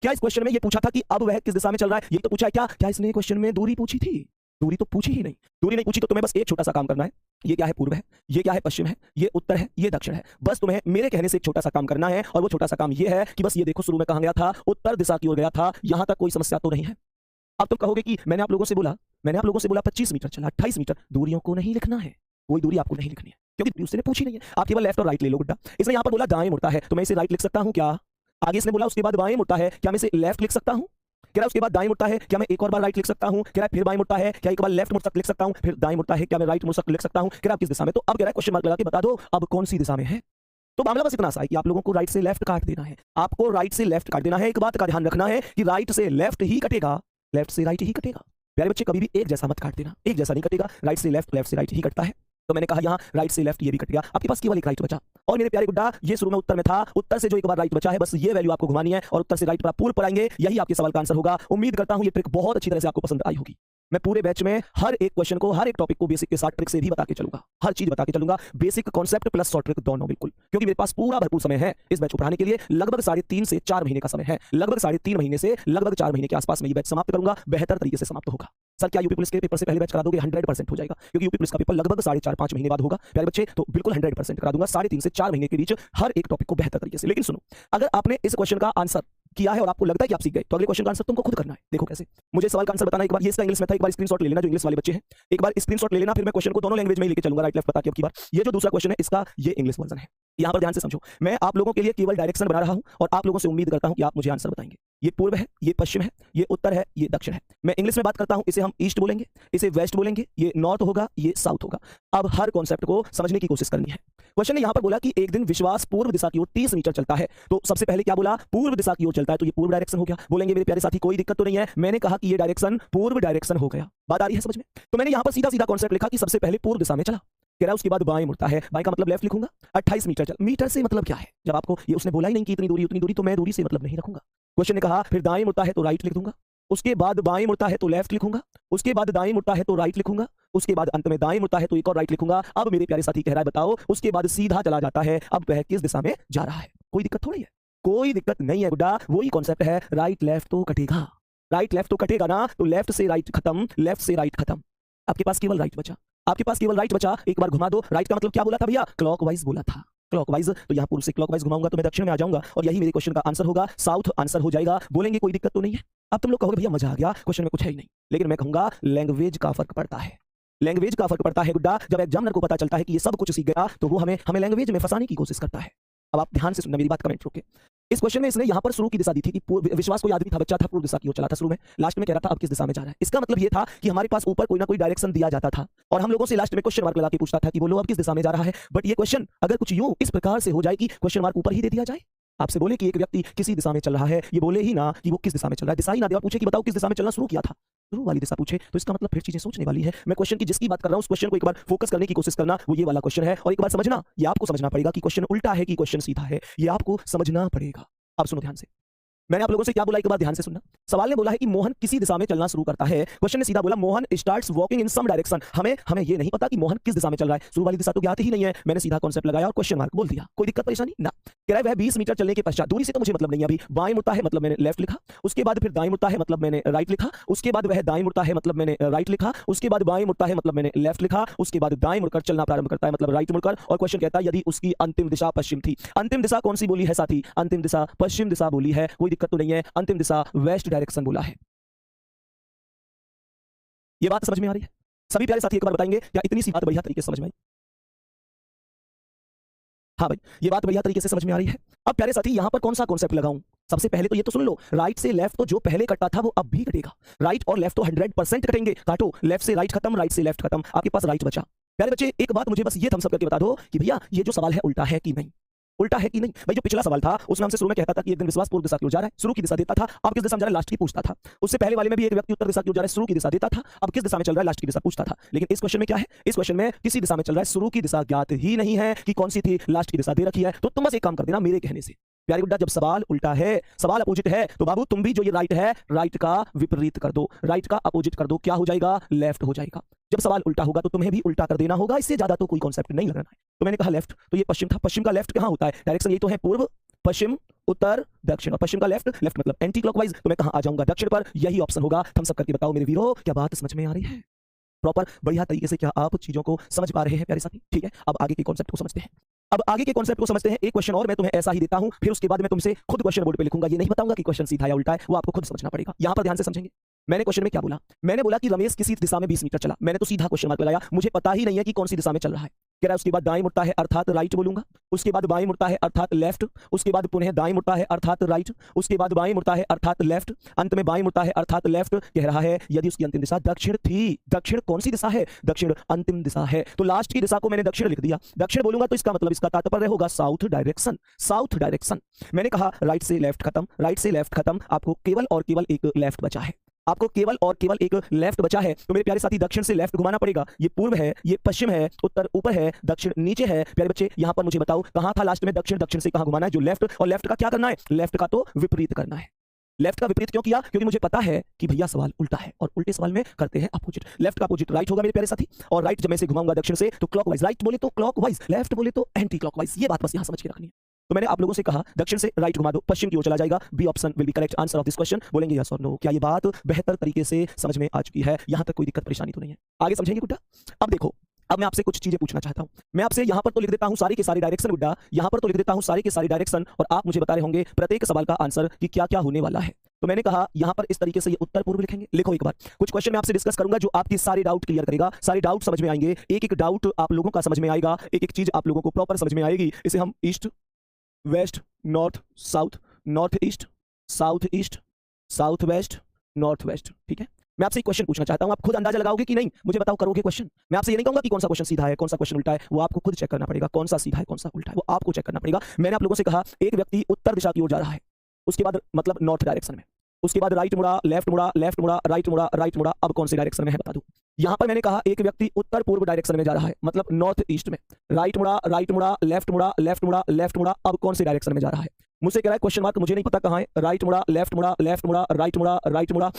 क्या इस क्वेश्चन में ये पूछा था कि अब वह किस दिशा में चल रहा है? ये तो पूछा है। क्या इसने क्वेश्चन में दूरी पूछी थी? दूरी तो पूछी ही नहीं। दूरी नहीं पूछी तो तुम्हें बस एक छोटा सा काम करना है। ये क्या है? पूर्व है, ये क्या है? पश्चिम है, ये उत्तर है, ये दक्षिण है। बस तुम्हें मेरे कहने से एक छोटा सा काम करना है, और वो छोटा सा काम ये है कि बस ये देखो शुरू में कहां गया था? उत्तर दिशा की ओर गया था। यहां तक कोई समस्या तो नहीं है। अब तुम कहोगे कि मैंने आप लोगों से बोला 25 मीटर चला, 28 मीटर। दूरियों को नहीं लिखना है, कोई दूरी आपको नहीं लिखनी है, क्योंकि उसने पूछी नहीं है। आप केवल लेफ्ट और राइट ले लो गुड्डा। इसने यहां पर बोला दाएं मुड़ता है, तो मैं इसे राइट लिख सकता हूं क्या? आगे इसने बोला उसके बाद बाएं मुड़ता है, क्या मैं इसे लेफ्ट लिख सकता हूं? कह रहा है उसके बाद दाएं मुड़ता है, क्या मैं एक और बार राइट लिख सकता हूं? कह रहा है फिर बाएं मुड़ता है, क्या एक बार लेफ्ट मुड़ सकता लिख सकता हूं? फिर दाएं मुड़ता है, क्या मैं राइट मुड़ सकता लिख सकता हूं? कह रहा है किस दिशा में? तो अब कह रहा है क्वेश्चन मार्क लगा के बता दो अब कौन सी दिशा में है। तो मामला बस इतना सा है कि आप लोगों को राइट से लेफ्ट काट देना है। आपको राइट से लेफ्ट काट देना है। एक बात का ध्यान रखना है कि राइट से लेफ्ट ही कटेगा, लेफ्ट से राइट ही कटेगा। प्यारे बच्चे कभी भी एक जैसा मत काट देना, एक जैसा नहीं कटेगा। राइट से लेफ्ट, लेफ्ट से राइट ही कटता है। तो मैंने कहा यहाँ राइट से लेफ्ट ये भी कट गया, आपके पास केवल एक राइट बचा। और मेरे प्यारे गुड्डा, ये शुरू में उत्तर में था, उत्तर से जो एक बार राइट बचा है, बस ये वैल्यू आपको घुमानी है और उत्तर से राइट पर आप पूर्व पर आएंगे, यही आपके सवाल का आंसर होगा। उम्मीद करता हूं ये ट्रिक बहुत अच्छी तरह से आपको पसंद आई होगी। मैं पूरे बैच में हर एक क्वेश्चन को, हर एक टॉपिक को बेसिक के साथ ट्रिक से भी बता के चलूंगा, हर चीज बता के चलूंगा, basic concept plus short trick दोनों, बिल्कुल, क्योंकि मेरे पास पूरा भरपूर समय है इस बैच को पढ़ाने के लिए। लगभग 3.5 से 4 महीने का समय है, लगभग 3.5 महीने से लगभग 4 महीने के आसपास में ये बैच समाप्त करूंगा, बेहतर तरीके से समाप्त होगा। सर क्या यूपी पुलिस के पेपर से पहले बैच करा दोगे? 100% हो जाएगा, क्योंकि यूपी पुलिस का पेपर लगभग 4.5 महीने बाद होगा प्यारे बच्चे, तो बिल्कुल 100% करा दूंगा। 3.5 से 4 महीने के बीच हर एक टॉपिक को बेहतर तरीके से। लेकिन सुनो, अगर आपने इस क्वेश्चन का आंसर किया है और आपको लगता है कि आप सीख गए, तो अगले क्वेश्चन का आंसर तुमको खुद करना है। देखो कैसे, मुझे सवाल का आंसर बताना। एक बार ये इसका इंग्लिश में था, एक बार स्क्रीनशॉट ले लेना जो इंग्लिश वाले बच्चे हैं, एक बार स्क्रीनशॉट ले लेना, फिर मैं क्वेश्चन को दोनों लैंग्वेज में ही लेके चलूंगा, राइट लेफ्ट बता के। अब की बार ये जो दूसरा क्वेश्चन है इसका ये इंग्लिश वर्जन है। यहां पर ध्यान से समझो, मैं आप लोगों के लिए केवल डायरेक्शन बना रहा हूं और आप लोगों से उम्मीद करता हूं कि आप मुझे आंसर बताएंगे। ये पूर्व है, ये पश्चिम है, ये उत्तर है, ये दक्षिण है। मैं इंग्लिश में बात करता हूं, इसे हम ईस्ट बोलेंगे, इसे वेस्ट बोलेंगे, ये नॉर्थ होगा, ये साउथ होगा। अब हर कॉन्सेप्ट को समझने की कोशिश करनी है। क्वेश्चन ने यहां पर बोला कि एक दिन विश्वास पूर्व दिशा की ओर 30 मीटर चलता है, तो सबसे पहले क्या बोला? पूर्व दिशा की ओर चलता है, तो ये पूर्व डायरेक्शन हो गया। बोलेंगे मेरे प्यारे साथी कोई दिक्कत तो नहीं है, मैंने कहा कि ये डायरेक्शन पूर्व डायरेक्शन हो गया। बात आ रही है समझ में? तो मैंने यहां पर सीधा सीधा कॉन्सेप्ट लिखा कि सबसे पहले पूर्व दिशा में चला, कह रहा है उसके बाद बाएं मुड़ता है, बाएं का मतलब लेफ्ट लिखूंगा। 28 मीटर चल, मीटर से मतलब क्या है? जब आपको ये उसने बोला ही नहीं कि इतनी दूरी उतनी दूरी, तो मैं दूरी से मतलब नहीं रखूंगा। क्वेश्चन ने कहा फिर दाएं मुड़ता है तो राइट लिख दूंगा, उसके बाद बाएं मुड़ता है तो लेफ्ट लिखूंगा, उसके बाद दाएं मुड़ता है तो राइट लिखूंगा, उसके बाद अंत में दाएं मुड़ता है तो एक और राइट लिखूंगा। अब मेरे प्यारे साथी कह रहा है बताओ, उसके बाद सीधा चला जाता है, अब वह किस दिशा में जा रहा है? कोई दिक्कत थोड़ी है, कोई दिक्कत नहीं है गुड्डा, वही कॉन्सेप्ट है, राइट लेफ्ट तो कटेगा, राइट लेफ्ट तो कटेगा ना, तो लेफ्ट से राइट खत्म, लेफ्ट से राइट खत्म, आपके पास केवल राइट बचा, आपके पास केवल राइट बचा। एक बार घुमा दो, राइट का मतलब क्या बोला था भैया? क्लॉकवाइज बोला था, क्लॉकवाइज। तो यहाँ पूर्व से क्लॉकवाइज घुमाऊंगा तो मैं दक्षिण में आ जाऊंगा और यही मेरे क्वेश्चन का आंसर होगा, साउथ आंसर हो जाएगा। बोलेंगे कोई दिक्कत तो नहीं है। अब तुम लोग कहोगे भैया मजा आ गया, क्वेश्चन में कुछ है ही नहीं, लेकिन मैं कहूंगा लैंग्वेज का फर्क पड़ता है, लैंग्वेज का फर्क पड़ता है गुड्डा। जब एग्जामिनर को पता चलता है कि ये सब कुछ सीख गया, तो वो हमें लैंग्वेज में फंसाने की कोशिश करता है। अब आप ध्यान से सुनना मेरी बात, कमेंट रोके। इस क्वेश्चन में इसने यहाँ पर शुरू की दिशा दी थी कि विश्वास कोई आदमी था, बच्चा था, पूर्व दिशा की ओर चला था शुरू में, लास्ट में कह रहा था अब किस दिशा में जा रहा है। इसका मतलब ये था कि हमारे पास ऊपर कोई ना कोई डायरेक्शन दिया जाता था और हम लोगों से लास्ट में क्वेश्चन मार्क लगा के पूछता था कि बोलो अब किस दिशा में जा रहा है। बट ये क्वेश्चन अगर कुछ यूं इस प्रकार से हो जाए कि क्वेश्चन मार्क ऊपर ही दे दिया जाए, आपसे बोले कि एक व्यक्ति किसी दिशा में चल रहा है, ये बोले ही ना कि वो किस दिशा में चल रहा है, दिशा ही ना दे और पूछे कि बताओ किस दिशा में चलना शुरू किया था, शुरू वाली दिशा पूछे, तो इसका मतलब फिर चीजें सोचने वाली है। मैं क्वेश्चन की जिसकी बात कर रहा हूं उस क्वेश्चन को एक बार फोकस करने की कोशिश करना, वो ये वाला क्वेश्चन है। और एक बार समझना, ये आपको समझना पड़ेगा कि क्वेश्चन उल्टा है कि क्वेश्चन सीधा है, ये आपको समझना पड़ेगा। अब सुनो ध्यान से, मैंने आप लोगों से क्या बोला एक बार ध्यान से सुनना। सवाल ने बोला है कि मोहन किसी दिशा में चलना शुरू करता है, क्वेश्चन ने सीधा बोला Mohan starts walking in some direction. हमें ये नहीं पता कि मोहन किस दिशा में चल रहा है, शुरू वाली दिशा तो ज्ञात ही नहीं है। मैंने सीधा कॉन्सेप्ट लगाया और क्वेश्चन मार्क बोल दिया, कोई दिक्कत परेशानी ना। कह रहा है वह 20 मीटर चलने के पश्चात, दूरी से तो मुझे मतलब नहीं है अभी, बाएं मुड़ता है मतलब मैंने लेफ्ट लिखा, उसके बाद फिर दाएं मुड़ता है मतलब मैंने राइट लिखा, उसके बाद वह दाएं मुड़ता है मतलब मैंने राइट लिखा, उसके बाद बाएं मुड़ता है मतलब मैंने लेफ्ट लिखा, उसके बाद दाएं मुड़कर चलना प्रारंभ करता है मतलब राइट मुड़कर। और क्वेश्चन कहता है यदि उसकी अंतिम दिशा पश्चिम थी, अंतिम दिशा कौन सी बोली है साथी? अंतिम दिशा पश्चिम दिशा बोली है, कोई दिक्कत तो नहीं है, अंतिम दिशा वेस्ट डायरेक्शन बोला है। ये बात समझ में आ रही है? सभी प्यारे साथी एक बार बताएंगे क्या इतनी सी बात बढ़िया तरीके से समझ में आई? हाँ भाई, ये बात बढ़िया तरीके से समझ में आ रही है। अब प्यारे साथी यहां पर कौन सा कॉन्सेप्ट लगाऊं? सबसे पहले तो ये तो सुन लो, राइट से लेफ्ट तो जो पहले कटा था वो अब भी कटेगा, राइट और लेफ्ट तो 100% कटेंगे। काटो, लेफ्ट से राइट खत्म, राइट से लेफ्ट खत्म, आपके पास राइट बचा। प्यारे बच्चे एक बात मुझे बस ये थम्स अप करके बता दो कि भैया ये जो सवाल है उल्टा है कि नहीं, उल्टा है कि नहीं। भाई जो पिछला सवाल था उसमें हमसे शुरू में कहता था कि एक दिन विश्वास पूर्व दिशा की ओर जा रहा है, शुरू की दिशा देता था, अब किस दिशा में जा रहा है लास्ट की पूछता था। उससे पहले वाले में भी एक व्यक्ति उत्तर दिशा की ओर जा रहा है, शुरू की दिशा देता था, अब किस दिशा में चल रहा है लास्ट की दिशा पूछता था। लेकिन इस क्वेश्चन में क्या है? इस क्वेश्चन में किसी दिशा में चल रहा है, शुरू की दिशा ज्ञात ही नहीं है कि कौन सी थी, लास्ट की दिशा दे रखी है। तो तुम बस एक काम कर देना मेरे कहने से, प्यारी गुड्डा, जब सवाल उल्टा है, सवाल अपोजिट है, तो बाबू तुम भी जो ये राइट है, राइट का विपरीत कर दो, राइट का अपोजिट कर दो, क्या हो जाएगा? लेफ्ट हो जाएगा। जब सवाल उल्टा होगा तो तुम्हें भी उल्टा कर देना होगा, इससे ज्यादा तो कोई कॉन्सेप्ट नहीं लगाना है। तो मैंने कहा लेफ्ट, तो ये पश्चिम था, पश्चिम का लेफ्ट कहां होता है? डायरेक्शन ये तो है पूर्व, पश्चिम, उत्तर, दक्षिण, और पश्चिम का लेफ्ट, लेफ्ट मतलब एंटी क्लॉकवाइज, तो मैं कहां आ जाऊंगा? दक्षिण पर। यही ऑप्शन होगा। थम्स अप करके बताओ मेरे वीरो, क्या बात समझ में आ रही है? प्रॉपर बढ़िया तरीके से क्या आप चीजों को समझ पा रहे हैं प्यारे साथी? ठीक है, अब आगे के कॉन्सेप्ट को समझते हैं। अब आगे के कॉन्सेप्ट को समझते हैं। एक क्वेश्चन और मैं तुम्हें ऐसा ही देता हूं, फिर उसके बाद मैं तुमसे खुद क्वेश्चन बोर्ड पे लिखूंगा। ये नहीं बताऊंगा कि क्वेश्चन सीधा या उल्टा है, वो आपको खुद समझना पड़ेगा। यहां पर ध्यान से समझेंगे। मैंने क्वेश्चन में क्या बोला? मैंने बोला कि रमेश किसी दिशा में 20 मीटर चला, मैंने तो सीधा क्वेश्चन मार्क लगाया, मुझे पता ही नहीं है कि कौन सी दिशा में चल रहा है। कह रहा है उसके बाद दाएं मुड़ता है अर्थात राइट बोलूंगा, उसके बाद बाएं मुड़ता है अर्थात लेफ्ट, उसके बाद पुनः दाएं मुड़ता है अर्थात राइट, उसके बाद बाएं मुड़ता है अर्थात लेफ्ट, अंत में बाएं मुड़ता है अर्थात लेफ्ट। कह रहा है यदि उसकी अंतिम दिशा दक्षिण थी, दक्षिण कौन सी दिशा है? दक्षिण अंतिम दिशा है, तो लास्ट की दिशा को मैंने दक्षिण लिख दिया। दक्षिण बोलूंगा तो इसका मतलब इसका तात्पर्य होगा साउथ डायरेक्शन, साउथ डायरेक्शन। मैंने कहा राइट से लेफ्ट खत्म, राइट से लेफ्ट खत्म, आपको केवल और केवल एक लेफ्ट बचा है। आपको केवल और केवल एक लेफ्ट बचा है, तो मेरे प्यारे साथी दक्षिण से लेफ्ट घुमाना पड़ेगा। ये पूर्व है, ये पश्चिम है, उत्तर ऊपर है, दक्षिण नीचे है। प्यारे बच्चे यहाँ पर मुझे बताओ कहाँ था लास्ट में दक्षिण, दक्षिण से कहाँ घुमाना है? जो लेफ्ट, और लेफ्ट का क्या करना है? लेफ्ट का तो विपरीत करना है। लेफ्ट का विपरीत क्यों किया? क्योंकि मुझे पता है कि भैया सवाल उल्टा है और उल्टे सवाल में करते हैं अपोजिट। लेफ्ट का अपोजिट राइट होगा मेरे प्यारे साथी, और राइट जब मैं से घुमाऊंगा दक्षिण से तो क्लॉकवाइज, राइट बोले तो क्लॉकवाइज, लेफ्ट बोले तो एंटी क्लॉकवाइज। ये बात बस यहां समझ के रखनी है। तो मैंने आप लोगों से कहा दक्षिण से राइट घुमा दो, पश्चिम की ओर चला जाएगा। B option will be correct answer of this question. बोलेंगे यस और नो। क्या ये बात बेहतर तरीके से समझ में आ चुकी है? यहां तक कोई दिक्कत परेशानी तो नहीं है? आगे समझेंगे गुड्डा? अब देखो, अब मैं आपसे कुछ चीजें पूछना चाहता हूं। मैं आपसे यहां पर तो लिख देता हूं सारी के सारी डायरेक्शन गुड्डा, यहां पर तो लिख देता हूं सारी के सारी डायरेक्शन, और आप मुझे बता रहे होंगे प्रत्येक सवाल का आंसर कि क्या क्या होने वाला है। तो मैंने कहा यहां पर इस तरीके से ये उत्तर पूर्व लिखेंगे। लिखो एक बार, कुछ क्वेश्चन मैं आपसे डिस्कस करूंगा जो आपकी सारे डाउट क्लियर करेगा, सारे डाउट समझ में आएंगे, एक एक डाउट आप लोगों का समझ में आएगा, एक एक चीज आप लोगों को प्रॉपर समझ में आएगी। इसे हम east west north south, north east south east, south west north west, ठीक है। मैं आपसे एक क्वेश्चन पूछना चाहता हूं, आप खुद अंदाजा लगाओगे कि नहीं? मुझे बताओ, करोगे क्वेश्चन? मैं आपसे ये नहीं कहूंगा कि कौन सा क्वेश्चन सीधा है कौन सा क्वेश्चन उल्टा है, वो आपको खुद चेक करना पड़ेगा। कौन सा सीधा है कौन सा उल्टा है वो आपको चेक करना पड़ेगा। मैंने आप लोगों से कहा एक व्यक्ति उत्तर दिशा की ओर जा रहा है, उसके बाद मतलब नॉर्थ डायरेक्शन में, उसके बाद राइट मुड़ा, लेफ्ट मुड़ा, लेफ्ट मुड़ा, राइट मुड़ा, राइट मुड़ा। अब कौन सी डायरेक्शन में है बता दूं? यहां पर मैंने कहा एक व्यक्ति उत्तर पूर्व डायरेक्शन में जा रहा है, मतलब नॉर्थ ईस्ट में। राइट मुड़ा, राइट मुड़ा, लेफ्ट मुड़ा, लेफ्ट मुड़ा, लेफ्ट मुड़ा। अब कौन सी डायरेक्शन में जा रहा है? मुझसे कह रहा है क्वेश्चन मार्क, मुझे नहीं पता कहां है। राइट मुड़ा, लेफ्ट मुड़ा, लेफ्ट मुड़ा, राइट मुड़ा, राइट मुड़ा।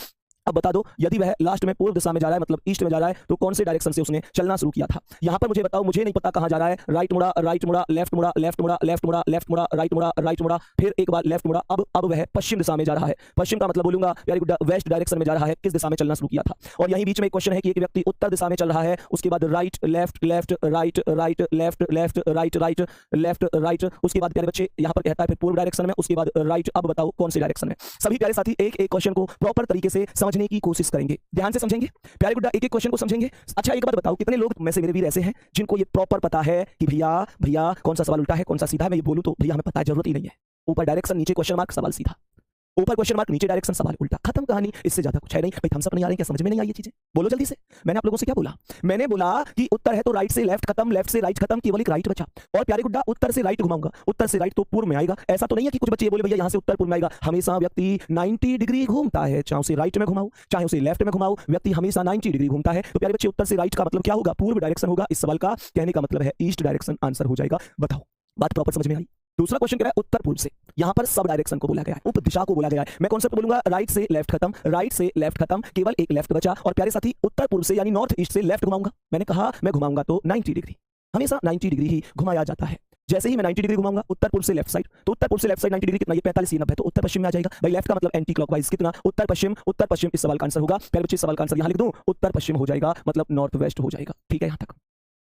अब बता दो, यदि वह लास्ट में पूर्व दिशा में जा रहा है, मतलब ईस्ट में जा रहा है, तो कौन से डायरेक्शन से उसने चलना शुरू किया था? यहां पर मुझे बताओ, मुझे नहीं पता कहां जा रहा है। राइट मुड़ा, राइट मुड़ा, लेफ्ट मुड़ा, लेफ्ट मुड़ा, लेफ्ट मुड़ा, लेफ्ट मुड़ा, राइट मुड़ा, राइट मुड़ा, फिर एक बार लेफ्ट मुड़ा। अब वह पश्चिम दिशा में जा रहा है। पश्चिम का मतलब बोलूंगा वेरी गुड, वेस्ट डायरेक्शन में जा रहा है। किस दिशा में चलना शुरू किया था? और यहीं बीच में एक क्वेश्चन है कि एक व्यक्ति उत्तर दिशा में चल रहा है, उसके बाद right left, left right, right left, left right, right left right, उसके बाद प्यारे बच्चे यहां पर कहता है फिर पूर्व डायरेक्शन में, उसके बाद राइट। अब बताओ कौन सी डायरेक्शन में? सभी प्यारे साथी एक एक क्वेश्चन को प्रॉपर तरीके से समझने की कोशिश करेंगे, ध्यान से समझेंगे प्यारे गुड्डा, एक एक क्वेश्चन को समझेंगे। अच्छा एक बात बताओ, कितने लोग में से मेरे वीर ऐसे हैं जिनको ये प्रॉपर पता है कि भैया भैया कौन सा सवाल उल्टा है कौन सा सीधा है? मैं ये बोलूं तो भैया हमें पता है, जरूरत ही नहीं है। ऊपर डायरेक्शन, नीचे क्वेश्चन मार्क, सवाल सीधा। ऊपर क्वेश्चन मार्क, नीचे डायरेक्शन, सवाल उल्टा, खत्म कहानी। इससे ज्यादा कुछ है नहीं भाई। थम्स अप नहीं आ रहे, क्या समझ में नहीं आई ये चीजें? बोलो जल्दी से। मैंने आप लोगों से क्या बोला? मैंने बोला कि उत्तर है तो राइट से लेफ्ट खत्म, लेफ्ट से राइट खत्म, केवल एक राइट बचा। और प्यारे गुड्डा उत्तर से राइट घुमाऊंगा, उत्तर से राइट तो पूर्व में आएगा। ऐसा तो नहीं है कि कुछ बच्चे ये बोले भैया यहां से उत्तर पूर्व में आएगा। हमेशा व्यक्ति 90 डिग्री घूमता है, चाहे उसे राइट में घुमाओ चाहे उसे लेफ्ट में घुमाओ, व्यक्ति हमेशा 90 डिग्री घूमता है। तो प्यारे बच्चे उत्तर से राइट का मतलब क्या होगा? पूर्व डायरेक्शन होगा। इस सवाल का कहने का मतलब है ईस्ट डायरेक्शन आंसर हो जाएगा। बताओ बात प्रॉपर समझ में आई? दूसरा क्वेश्चन कह रहा है उत्तर पूर्व से, यहां पर सब डायरेक्शन को बोला गया है, उप दिशा को बोला गया है। मैं कॉन्सेप्ट बोलूंगा राइट से लेफ्ट खत्म, राइट से लेफ्ट खत्म, केवल एक लेफ्ट बचा। और प्यारे साथी उत्तर पूर्व से यानी नॉर्थ ईस्ट से लेफ्ट घुमाऊंगा। मैंने कहा मैं घुमाऊंगा तो 90 डिग्री, हमेशा 90 डिग्री ही घुमाया जाता है। जैसे ही मैं 90 डिग्री घुमाऊंगा उत्तर पूर्व से लेफ्ट साइड, तो उत्तर पूर्व से लेफ्ट साइड 90 डिग्री कितना? ये 45 90, तो उत्तर पश्चिम में आ जाएगा भाई। लेफ्ट का मतलब एंटी क्लॉकवाइज, कितना? उत्तर पश्चिम, उत्तर पश्चिम इस सवाल का आंसर होगा। प्यारे बच्चे सवाल का आंसर यहां लिख दूं, उत्तर पश्चिम हो जाएगा, मतलब नॉर्थ वेस्ट हो जाएगा। ठीक है यहां तक।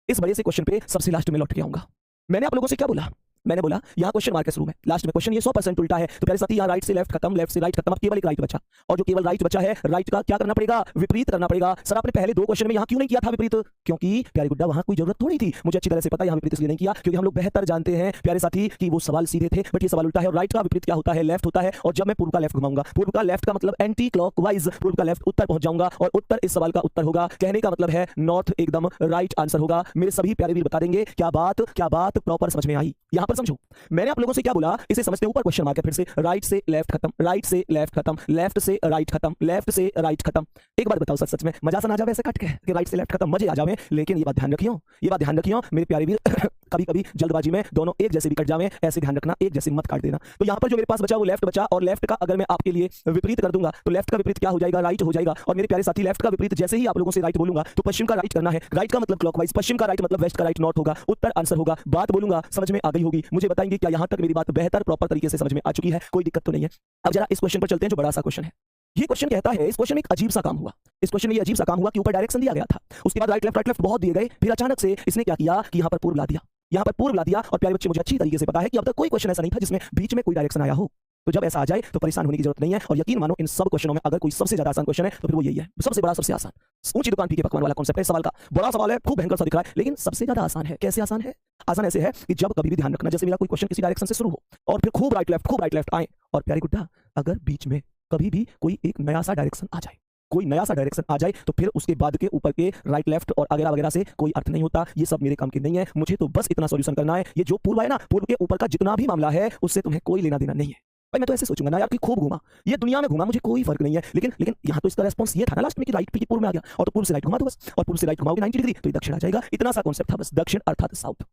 इस बड़े से क्वेश्चन पे सबसे लास्ट में लौट के आऊंगा। मैंने आप लोगों से क्या बोला? मैंने बोला यहाँ क्वेश्चन मार्क है शुरू में, लास्ट में क्वेश्चन ये 100% उल्टा है। तो प्यारे साथी यहाँ राइट से लेफ्ट खत्म, लेफ्ट से राइट खत्म, अब केवल एक राइट बचा। और जो केवल राइट बचा है, राइट का क्या करना पड़ेगा? विपरीत करना पड़ेगा। सर आपने पहले दो क्वेश्चन में यहाँ क्यों नहीं किया था विपरीत? क्योंकि प्यारे गुड्डा वहां कोई जरूरत थोड़ी थी। मुझे अच्छी तरह से पता है यहाँ विपरीत इसलिए नहीं किया क्योंकि हम लोग बेहतर जानते हैं प्यारे साथी कि वो सवाल सीधे थे, बट ये सवाल उल्टा है। और राइट का विपरीत क्या होता है? लेफ्ट होता है। और जब मैं पूर्व का लेफ्ट घुमाऊंगा, पूर्व का लेफ्ट का मतलब एंटी क्लॉकवाइज, पूर्व का लेफ्ट उत्तर पहुंच जाऊंगा और उत्तर इस सवाल का उत्तर होगा। कहने का मतलब है नॉर्थ एकदम राइट आंसर होगा। मेरे सभी प्यारे वीर बता देंगे क्या बात प्रॉपर समझ में आई? यहां पर समझो मैंने आप लोगों से क्या बोला, इसे समझते हैं। ऊपर क्वेश्चन मार्क है फिर से, राइट से लेफ्ट खत्म, राइट से लेफ्ट खत्म, लेफ्ट से राइट खत्म, लेफ्ट से राइट खत्म। एक बात बताओ, सच में मजा सा ना जावे ऐसे कट के कि राइट से लेफ्ट खत्म, मजे आ जावे। लेकिन ये बात ध्यान रखियो, ये बात ध्यान रखियो मेरे प्यारे वीर कभी कभी जल्दबाजी में दोनों एक जैसे भी कट जावे, ऐसे ध्यान रखना, एक जैसे मत काट देना। तो यहाँ पर जो मेरे पास बचा वो लेफ्ट बचा, और लेफ्ट का अगर मैं आपके लिए विपरीत कर दूंगा तो लेफ्ट का विपरीत क्या हो जाएगा? राइट हो जाएगा। और मेरे प्यारे साथी लेफ्ट का विपरीत जैसे ही आप लोगों से राइट बोलूंगा तो पश्चिम का राइट करना है। राइट का मतलब क्लॉकवाइज, पश्चिम का राइट मतलब वेस्ट का राइट, नॉर्थ होगा, उत्तर आंसर होगा। बात बोलूंगा समझ में आ गई होगी। मुझे बताएंगे क्या यहाँ तक मेरी बात बेहतर प्रॉपर तरीके से समझ में आ चुकी है? कोई दिक्कत तो नहीं है? अब जरा इस क्वेश्चन पर चलते हैं जो बड़ा सा क्वेश्चन है। ये क्वेश्चन कहता है, इस क्वेश्चन में एक अजीब सा काम हुआ। इस क्वेश्चन में ये अजीब सा काम हुआ कि ऊपर डायरेक्शन दिया गया था, उसके बाद राइट लेफ्ट बहुत दिए गए, फिर अचानक से इसने क्या किया कि यहाँ पर पूर्व ला दिया, यहाँ पर पूर्व ला दिया। और प्यारे बच्चे मुझे अच्छी तरीके से पता है कि अब तक कोई क्वेश्चन ऐसा नहीं था जिसमें बीच में कोई डायरेक्शन आया हो। तो जब ऐसा आ जाए तो परेशान होने की जरूरत नहीं है। और यकीन मानो इन सब क्वेश्चनों में अगर कोई सबसे ज्यादा आसान क्वेश्चन है तो फिर वो यही है, सबसे बड़ा सबसे आसान। ऊंची दुकान फीके पकवान वाला कॉन्सेप्ट है सवाल का। बड़ा सवाल है, खूब भयंकर सा दिख रहा है, लेकिन सबसे ज्यादा आसान है। कैसे आसान है? आसान ऐसे है कि जब कभी भी ध्यान रखना, जैसे मेरा कोई क्वेश्चन किसी डायरेक्शन से शुरू हो और फिर खूब राइट लेफ्ट आए, और प्यारी गुड्डा अगर बीच में कभी भी कोई एक नया सा डायरेक्शन आ जाए, कोई नया सा डायरेक्शन आ जाए, तो फिर उसके बाद के ऊपर के राइट लेफ्ट और वगैरह वगैरह से कोई अर्थ नहीं होता। ये सब मेरे काम के नहीं है। मुझे तो बस इतना सॉल्यूशन करना है। ये जो पूर्व है ना, पूर्व के ऊपर का जितना भी मामला है उससे तुम्हें कोई लेना देना नहीं है। भाई मैं तो ऐसे सोचूंगा ना यार कि खूब घूमा, ये दुनिया में घूमा, मुझे कोई फर्क नहीं है, लेकिन लेकिन यहाँ तो इसका रेस्पॉन्स ये था ना लास्ट में कि राइट पे पूर्व में आ गया, और तो पूर्व से राइट घुमा दो बस, और पूर्व से राइट घुमाओगे 90 डिग्री तो ये दक्षिण आ जाएगा। इतना सा कॉन्सेप्ट था बस, दक्षिण अर्थात साउथ।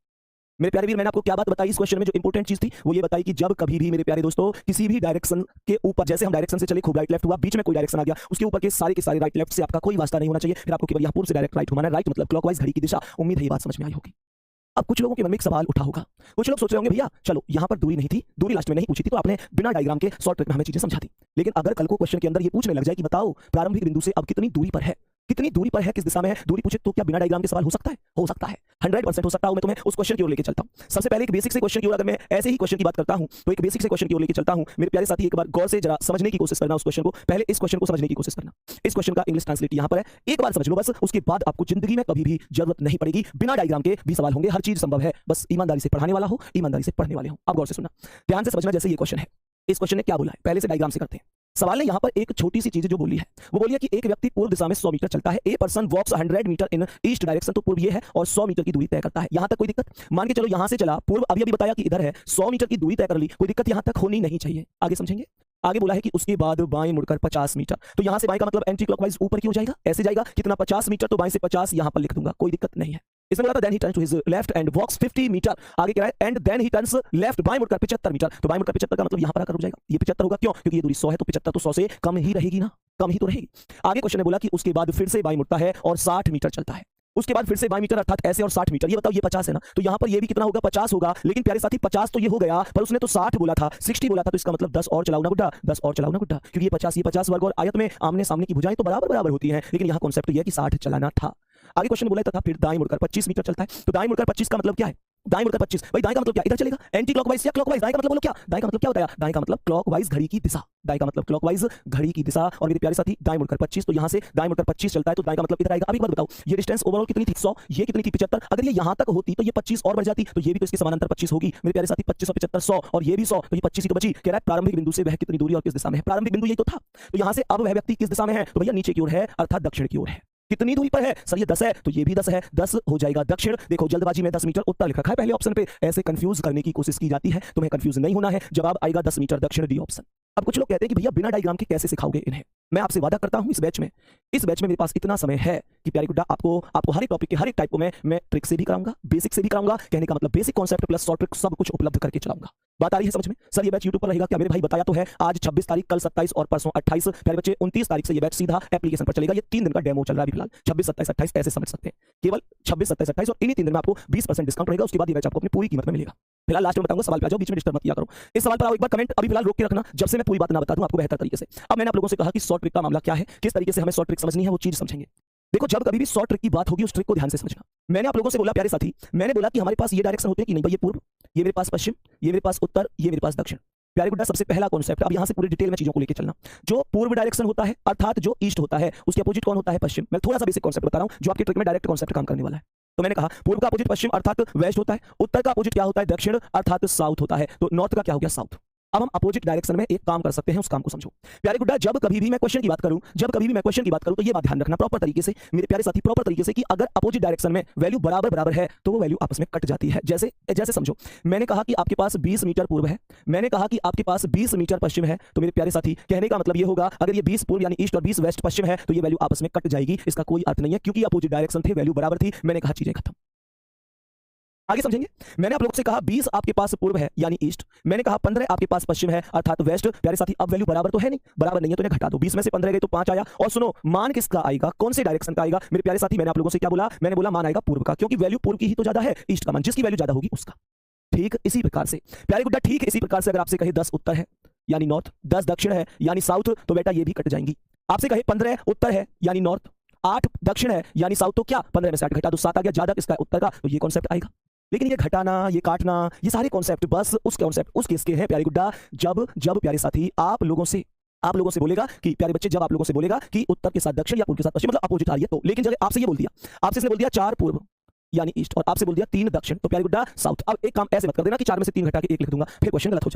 मेरे प्यारे वीर, मैंने आपको क्या बात बताई इस क्वेश्चन में जो इंपॉर्टेंट चीज थी वो ये बताई कि जब कभी भी मेरे प्यारे दोस्तों किसी भी डायरेक्शन के ऊपर, जैसे हम डायरेक्शन से चले खूब राइट लेफ्ट हुआ, बीच में कोई डायरेक्शन आ गया, उसके ऊपर के सारे राइट लेफ्ट से आपका कोई वास्ता नहीं होना चाहिए, फिर आपको केवल यहाँ पूर्व से डायरेक्ट राइट घुमाना है, राइट मतलब क्लॉकवाइज घड़ी की दिशा। उम्मीद है ये बात समझ में आई होगी। अब कुछ लोगों के मन में एक सवाल उठा होगा, कुछ लोग सोच रहे होंगे भैया चलो यहाँ पर दूरी नहीं थी, दूरी लास्ट में नहीं पूछी थी, तो आपने बिना डायग्राम के शॉर्ट ट्रिक में हमें चीजें समझा दी, लेकिन अगर कल को क्वेश्चन के अंदर ये पूछने लग जाए कि बताओ प्रारंभिक बिंदु से अब कितनी दूरी पर है, कितनी दूरी पर है, किस दिशा में है, दूरी पूछे, तो क्या बिना डायग्राम के सवाल हो सकता है? हो सकता है, 100% हो सकता है। मैं तुम्हें उस क्वेश्चन की ओर लेके चलता हूं। सबसे पहले एक बेसिक से क्वेश्चन की ओर, अगर मैं ऐसे ही क्वेश्चन की बात करता हूं तो एक बेसिक से क्वेश्चन की ओर लेके चलता हूं। मेरे प्यारे साथी एक बार गौर से जरा समझने की कोशिश करना उस क्वेश्चन को, पहले इस क्वेश्चन को समझने की कोशिश करना। इस क्वेश्चन का इंग्लिश ट्रांसलेट यहां पर है, एक बार समझ लो बस, उसके बाद आपको जिंदगी में कभी भी जरूरत नहीं पड़ेगी, बिना डायग्राम के भी सवाल होंगे, हर चीज संभव है, बस ईमानदारी से पढ़ाने वाला हो, ईमानदारी से पढ़ने वाले हो। अब गौर से सुनना, ध्यान से समझना। जैसे ये क्वेश्चन है, इस क्वेश्चन ने क्या बोला है, पहले से डायग्राम से करते हैं। सवाल ने यहां पर एक छोटी सी चीज जो बोली है, वो बोली है कि एक व्यक्ति पूर्व दिशा में 100 मीटर चलता है, a person walks 100 meter in east direction, तो पूर्व ये है और 100 मीटर की दूरी तय करता है। यहां तक कोई दिक्कत? मान के चलो यहां से चला, पूर्व अभी अभी बताया कि इधर है, 100 मीटर की दूरी तय कर ली, कोई दिक्कत यहां तक होनी नहीं चाहिए। आगे समझेंगे। आगे बोला है कि उसके बाद बाएं मुड़कर 50 मीटर, तो यहां से बाएं का मतलब एंटी क्लॉकवाइज ऊपर क्यों जाएगा, ऐसे जाएगा, कितना 50 मीटर, तो बाएं से 50 यहां पर लिख दूंगा, कोई दिक्कत नहीं है। इसमें बोला था then he turns to his left and walks 50 meter, आगे क्या है, and then he turns left, बाएं मुड़कर 75 मीटर, तो बाएं मुड़कर 75 का मतलब यहां पर आकर रुक जाएगा, ये 75 होगा, क्यों? क्योंकि ये दूरी 100 है, तो 75 तो 100 से कम ही रहेगी ना, कम ही तो रहेगी। आगे क्वेश्चन ने बोला कि उसके बाद फिर से बाएं मुड़ता है और 60 मीटर चलता है, उसके बाद फिर से बाएं मीटर अर्थात ऐसे और 60 मीटर, ये बताओ ये 50 है ना, तो यहां पर ये भी कितना होगा, 50 होगा, लेकिन प्यारे साथी 50 तो ये हो गया, पर उसने तो 60 बोला था, 60 बोला था, तो इसका मतलब 10 और चलाओ ना गुड्डा, 10 और चलाओ ना गुड्डा, क्योंकि ये 50 वर्ग और आयत में आमने सामने की भुजाएं तो बराबर बराबर होती हैं, लेकिन यहां कॉन्सेप्ट ये है कि 60 चलाना था। आगे क्वेश्चन बोला था फिर दाएं मुड़कर 25 मीटर चलता है, तो दाएं मुड़कर 25 का मतलब क्या है, दाएं मुड़कर 25, भाई दाएं का मतलब क्या, इधर चलेगा, एंटी क्लॉकवाइज या क्लॉकवाइज, दाएं का मतलब बोलो क्या, दाएं का मतलब क्या होता है, दाएं का मतलब क्लॉकवाइज घड़ी की दिशा, दाएं का मतलब क्लॉकवाइज घड़ी की दिशा। और मेरे प्यारे साथी दाएं मुड़कर 25, तो यहां से दाएं मुड़कर 25 चलता है, तो दाएं का मतलब इधर आएगा। अब एक बात बताओ, ये डिस्टेंस ओवरऑल कितनी थी, 100, ये कितनी थी, 75, अगर ये यहां तक होती तो ये 25 और बढ़ जाती, तो ये भी तो इसके समानांतर 25 होगी मेरे प्यारे साथी, 25 और 75 100, और ये भी 100, तो ये 25 ही तो बची। कह रहा है प्रारंभिक बिंदु से वह कितनी दूरी और किस दिशा में है, प्रारंभिक बिंदु यही तो था, तो यहां से अब वह व्यक्ति किस दिशा में है, तो भैया नीचे की ओर है, अर्थात दक्षिण की ओर है। कितनी दूरी पर है सर, ये 10 है, तो ये भी 10 है, 10 हो जाएगा दक्षिण। देखो जल्दबाजी में 10 मीटर उत्तर लिख रखा है पहले ऑप्शन पे, ऐसे कंफ्यूज करने की कोशिश की जाती है, तुम्हें कंफ्यूज नहीं होना है, जवाब आएगा 10 मीटर दक्षिण, डी ऑप्शन। अब कुछ लोग कहते हैं कि भैया बिना डायग्राम के कैसे सिखाओगे इन्हें, मैं आपसे वादा करता हूं इस बैच में मेरे पास इतना समय है कि प्यारी गुड्डा आपको हर एक टॉपिक के हर एक टाइप को मैं ट्रिक से भी कराऊंगा, बेसिक से भी कराऊंगा, कहने का मतलब basic concept plus short trick सब कुछ उपलब्ध करके चलाऊंगा। बात आ रही है समझ में? सर ये बैच यूट्यूब पर रहेगा क्या? मेरे भाई बताया तो है, आज 26 तारीख, कल 27 और परसों 28, प्यारे बच्चे 29 तारीख से ये बैच सीधा एप्लीकेशन पर चलेगा। ये 3 दिन का डेमो चल रहा है फिलहाल, 26, 27, 28 ऐसे समझ सकते हैं, केवल 26, 27, 28, और इन्हीं 3 दिन में आपको 20% डिस्काउंट रहेगा, उसके बाद ये बैच आपको अपनी पूरी कीमत में मिलेगा। फिलहाल लास्ट में बताऊंगा, सवाल पे आ जाओ, बीच में डिस्टर्ब मत किया करो। इस सवाल पर आओ, एक बार कमेंट अभी फिलहाल रोक के रखना, जब से मैं पूरी बात ना बता दूं आपको बेहतर तरीके से। अब मैंने आप लोगों से कहा कि शॉर्ट ट्रिक का मामला क्या है, किस तरीके से हमें शॉर्ट ट्रिक समझनी है, वो चीज समझेंगे। देखो जब कभी भी शॉर्ट ट्रिक की बात होगी उस ट्रिक को ध्यान से समझना। मैंने आप लोगों से बोला प्यारे साथी, मैंने बोला कि हमारे पास ये डायरेक्शन होते हैं कि नहीं भाई, ये पूर्व, ये मेरे पास पश्चिम, ये मेरे पास उत्तर, ये मेरे पास दक्षिण। प्यारे गुड्डा सबसे पहला कॉन्सेप्ट, अब यहां से पूरी डिटेल में चीजों को लेकर चलना। जो पूर्व डायरेक्शन होता है अर्थात जो ईस्ट होता है, उसके अपोजिट कौन होता है, पश्चिम। मैं थोड़ा सा बेसिक कॉन्सेप्ट बता रहा हूं जो आपके ट्रिक में डायरेक्ट कॉन्सेप्ट काम करने वाला है। तो मैंने कहा पूर्व का अपोजिट पश्चिम अर्थात वेस्ट होता है, उत्तर का अपोजिट क्या होता है, दक्षिण अर्थात साउथ होता है, तो नॉर्थ का क्या हो गया, साउथ। अब हम अपोजिट डायरेक्शन में एक काम कर सकते हैं, उस काम को समझो प्यारे गुड्डा। जब कभी भी मैं क्वेश्चन की बात करूं तो ये बात ध्यान रखना प्रॉपर तरीके से मेरे प्यारे साथी, प्रॉपर तरीके से, कि अगर अपोजिट डायरेक्शन में वैल्यू बराबर बराबर है तो वो वैल्यू आपस में कट जाती है। जैसे जैसे समझो, मैंने कहा कि आपके पास 20 मीटर पूर्व है, मैंने कहा कि आपके पास 20 मीटर पश्चिम है, तो मेरे प्यारे साथी कहने का मतलब ये होगा, अगर ये 20 पूर्व यानी ईस्ट और 20 वेस्ट पश्चिम है तो ये वैल्यू आपस में कट जाएगी। इसका कोई अर्थ नहीं है, क्योंकि अपोजिट डायरेक्शन थे, वैल्यू बराबर थी, मैंने कहा चीजें खत्म। आगे समझेंगे। मैंने आप लोगों से कहा 20 आपके पास पूर्व है यानी ईस्ट, मैंने कहा 15 आपके पास पश्चिम है अर्थात वेस्ट। प्यारे साथी अब वैल्यू बराबर तो है नहीं, बराबर नहीं है तो इन्हें घटा दो, 20 में से 15 गए तो 5 आया। और सुनो, मान किसका आएगा, कौन से डायरेक्शन का आएगा मेरे प्यारे साथी? मैंने आप लोगों से क्या बोला, मैंने बोला मान आएगा पूर्व का, क्योंकि वैल्यू पूर्व की ही तो ज्यादा है, ईस्ट का मान जिसकी वैल्यू ज्यादा होगी उसका। ठीक इसी प्रकार से प्यारे गुड्डा, ठीक इसी प्रकार से अगर आपसे कहे 10 उत्तर है यानी नॉर्थ, 10 दक्षिण है यानी साउथ, तो बेटा ये भी कट जाएंगी। आपसे कहे 15 उत्तर है यानी नॉर्थ, 8 दक्षिण है यानी साउथ, तो क्या 15 में से 8 घटा दो, 7 आ गया, ज्यादा किसका उत्तर का, तो ये कॉन्सेप्ट आएगा। लेकिन ये घटाना, ये काटना, ये सारे कॉन्सेप्ट बस उस कॉन्सेप्ट उस केस के हैं प्यारे गुड्डा, जब प्यारे साथी आप लोगों से बोलेगा कि प्यारे बच्चे, जब आप लोगों से बोलेगा कि उत्तर के साथ दक्षिण या पूर्व के साथ पश्चिम, मतलब अपोजिट आ रही है तो। लेकिन जब आपसे ये बोल दिया, आपसे इसने बोल दिया 4 पूर्व यानी ईस्ट, और आपसे बोल दिया 3 दक्षिण, तो प्यारे गुड्डा साउथ। अब एक काम ऐसे मत कर देना कि 4 में से 3 घटा के 1 लिख दूंगा, फिर क्वेश्चन गलत हो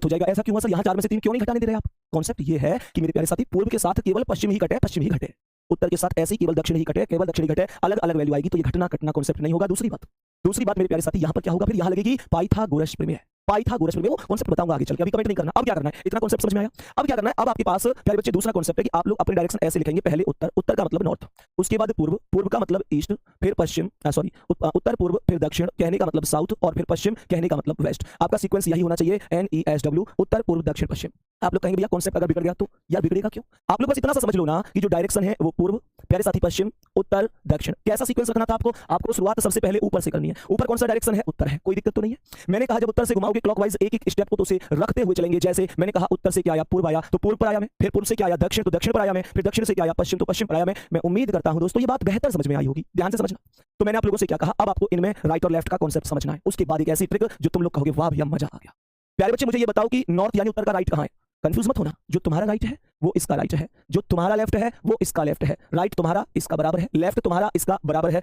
जाएगा, ऐसा क्यों हुआ सर, यहाँ 4 में से 3 क्यों नहीं घटाने दे रहे आप? कॉन्सेप्ट ये है कि मेरे प्यारे साथी पूर्व के साथ केवल पश्चिम ही घटे, उत्तर के साथ ऐसे ही केवल दक्षिण ही घटे, अलग अलग वैल्यू आएगी, तो ये घटना कटना कॉन्सेप्ट नहीं होगा। दूसरी बात मेरे प्यारे साथी, यहाँ पर क्या होगा, फिर यहाँ लगेगी पाइथागोरस प्रमेय। पाइथागोरस में वो कॉन्सेप्ट बताऊंगा आगे चल के, अभी कमेंट नहीं करना। अब क्या करना है, इतना कॉन्सेप्ट समझ में आया। अब क्या करना है, अब आपके पास प्यारे बच्चे दूसरा कॉन्सेप्ट है कि आप लोग अपनी डायरेक्शन ऐसे लिखेंगे, पहले उत्तर, उत्तर का मतलब नॉर्थ, उसके बाद पूर्व, पूर्व का मतलब ईस्ट, फिर पश्चिम, सॉरी उत्तर पूर्व, फिर दक्षिण कहने का मतलब साउथ, और फिर पश्चिम कहने का मतलब वेस्ट। आपका सीक्वेंस यही होना चाहिए, NESW, उत्तर पूर्व दक्षिण पश्चिम। आप लोग कहेंगे भैया कॉन्सेप्ट अगर बिगड़ गया तो, यार बिगड़ेगा क्यों? आप लोग बस इतना सा समझ लो ना कि जो डायरेक्शन है वो पूर्व, प्यारे साथी पश्चिम, उत्तर, दक्षिण। कैसा सीक्वेंस रखना था आपको? आपको शुरुआत सबसे पहले ऊपर से करनी है। ऊपर कौन सा डायरेक्शन है? उत्तर है, कोई दिक्कत तो नहीं है। मैंने कहा जब उत्तर से घुमाओगे क्लॉकवाइज एक एक स्टेप को तो उसे रखते हुए चलेंगे। जैसे मैंने कहा उत्तर से क्या आया, पूर्व आया तो पूर्व पर आया मैं, फिर पूर्व से क्या आया, दक्षिण तो दक्षिण पर आया मैं, फिर दक्षिण से क्या आया, पश्चिम तो पश्चिम पर आया मैं। मैं उम्मीद करता हूं दोस्तों ये बात बेहतर समझ में आई होगी, ध्यान से समझना। तो मैंने आप लोगों से क्या कहा, अब आपको इनमें राइट और लेफ्ट का कॉन्सेप्ट समझना है। उसके बाद एक ऐसी ट्रिक जो तुम लोग कहोगे वाह भैया मजा आ गया। प्यारे बच्चे मुझे ये बताओ कि नॉर्थ यानी उत्तर का राइट कहां है? कंफ्यूज मत होना, जो तुम्हारा राइट है वो इसका राइट है, जो तुम्हारा लेफ्ट है वो इसका लेफ्ट है, राइट तुम्हारा इसका बराबर है, लेफ्ट तुम्हारा इसका बराबर है,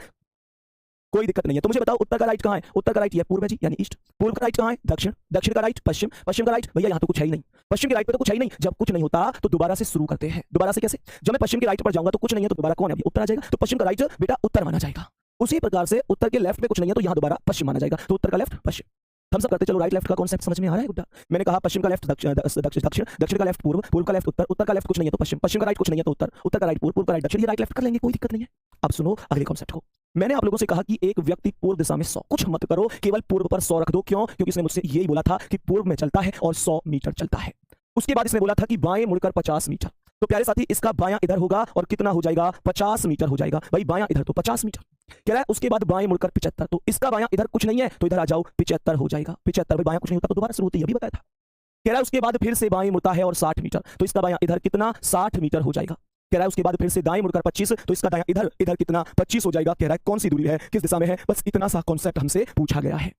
कोई दिक्कत नहीं है। तो मुझे बताओ उत्तर का राइट कहां है? उत्तर का राइट ये पूर्व है जी, यानी ईस्ट। पूर्व का राइट कहां है? दक्षिण। दक्षिण का राइट पश्चिम। पश्चिम का राइट भैया यहाँ तो कुछ है ही नहीं, पश्चिम के राइट पे तो कुछ है ही नहीं। जब कुछ नहीं होता तो दोबारा से शुरू करते हैं। दोबारा से कैसे? जब मैं पश्चिम के राइट पर जाऊंगा तो कुछ नहीं है, तो दोबारा कौन है? उत्तर आ जाएगा, तो पश्चिम का राइट बेटा उत्तर माना जाएगा। उसी प्रकार से उत्तर के लेफ्ट में कुछ नहीं है तो यहाँ दोबारा पश्चिम माना जाएगा, तो उत्तर का लेफ्ट पश्चिम। हम सब करते चलो, राइट लेफ्ट का कॉन्सेप्ट समझ में आ रहा है गुड्डा? मैंने कहा पश्चिम का लेफ्ट दक्षिण, दक्षिण का लेफ्ट पूर्व, पूर्व का लेफ्ट उत्तर, उत्तर का लेफ्ट कुछ नहीं है तो पश्चिम, पश्चिम का राइट कुछ नहीं है तो उत्तर, उत्तर का राइट पूर्व, पूर्व का राइट दक्षिण। ये राइट लेफ्ट कर लेंगे, कोई दिक्कत नहीं है। अब सुनो अगले कॉन्सेप्ट को। मैंने आप लोगों से कहा कि एक व्यक्ति पूर्व दिशा में 100, कुछ मत करो, केवल पूर्व पर 100 रख दो। क्यों? क्योंकि इसने मुझसे यही बोला था कि पूर्व में चलता है और 100 मीटर चलता है। उसके बाद इसने बोला था कि बाएं मुड़कर 50 मीटर। तो प्यारे साथी इसका बायां इधर होगा और कितना हो जाएगा? 50 मीटर हो जाएगा। भाई बायां इधर तो 50 मीटर कह रहा है। उसके बाद बाएं मुड़कर 75, तो इसका बायां इधर कुछ नहीं है तो इधर आ जाओ, 75 हो जाएगा। 75, भाई बायां कुछ नहीं होता तो दोबारा शुरू होती है, अभी बताया था। कह रहा है उसके बाद फिर से बाएं मुड़ता है और 60 मीटर, तो इसका बायां इधर कितना? 60 मीटर हो जाएगा। कह रहा है उसके बाद फिर से दाएं मुड़कर 25, तो इसका दायां इधर, इधर कितना? 25 हो जाएगा। कह रहा है कौन सी दूरी है, किस दिशा में है, बस इतना सा कॉन्सेप्ट हमसे पूछा गया है।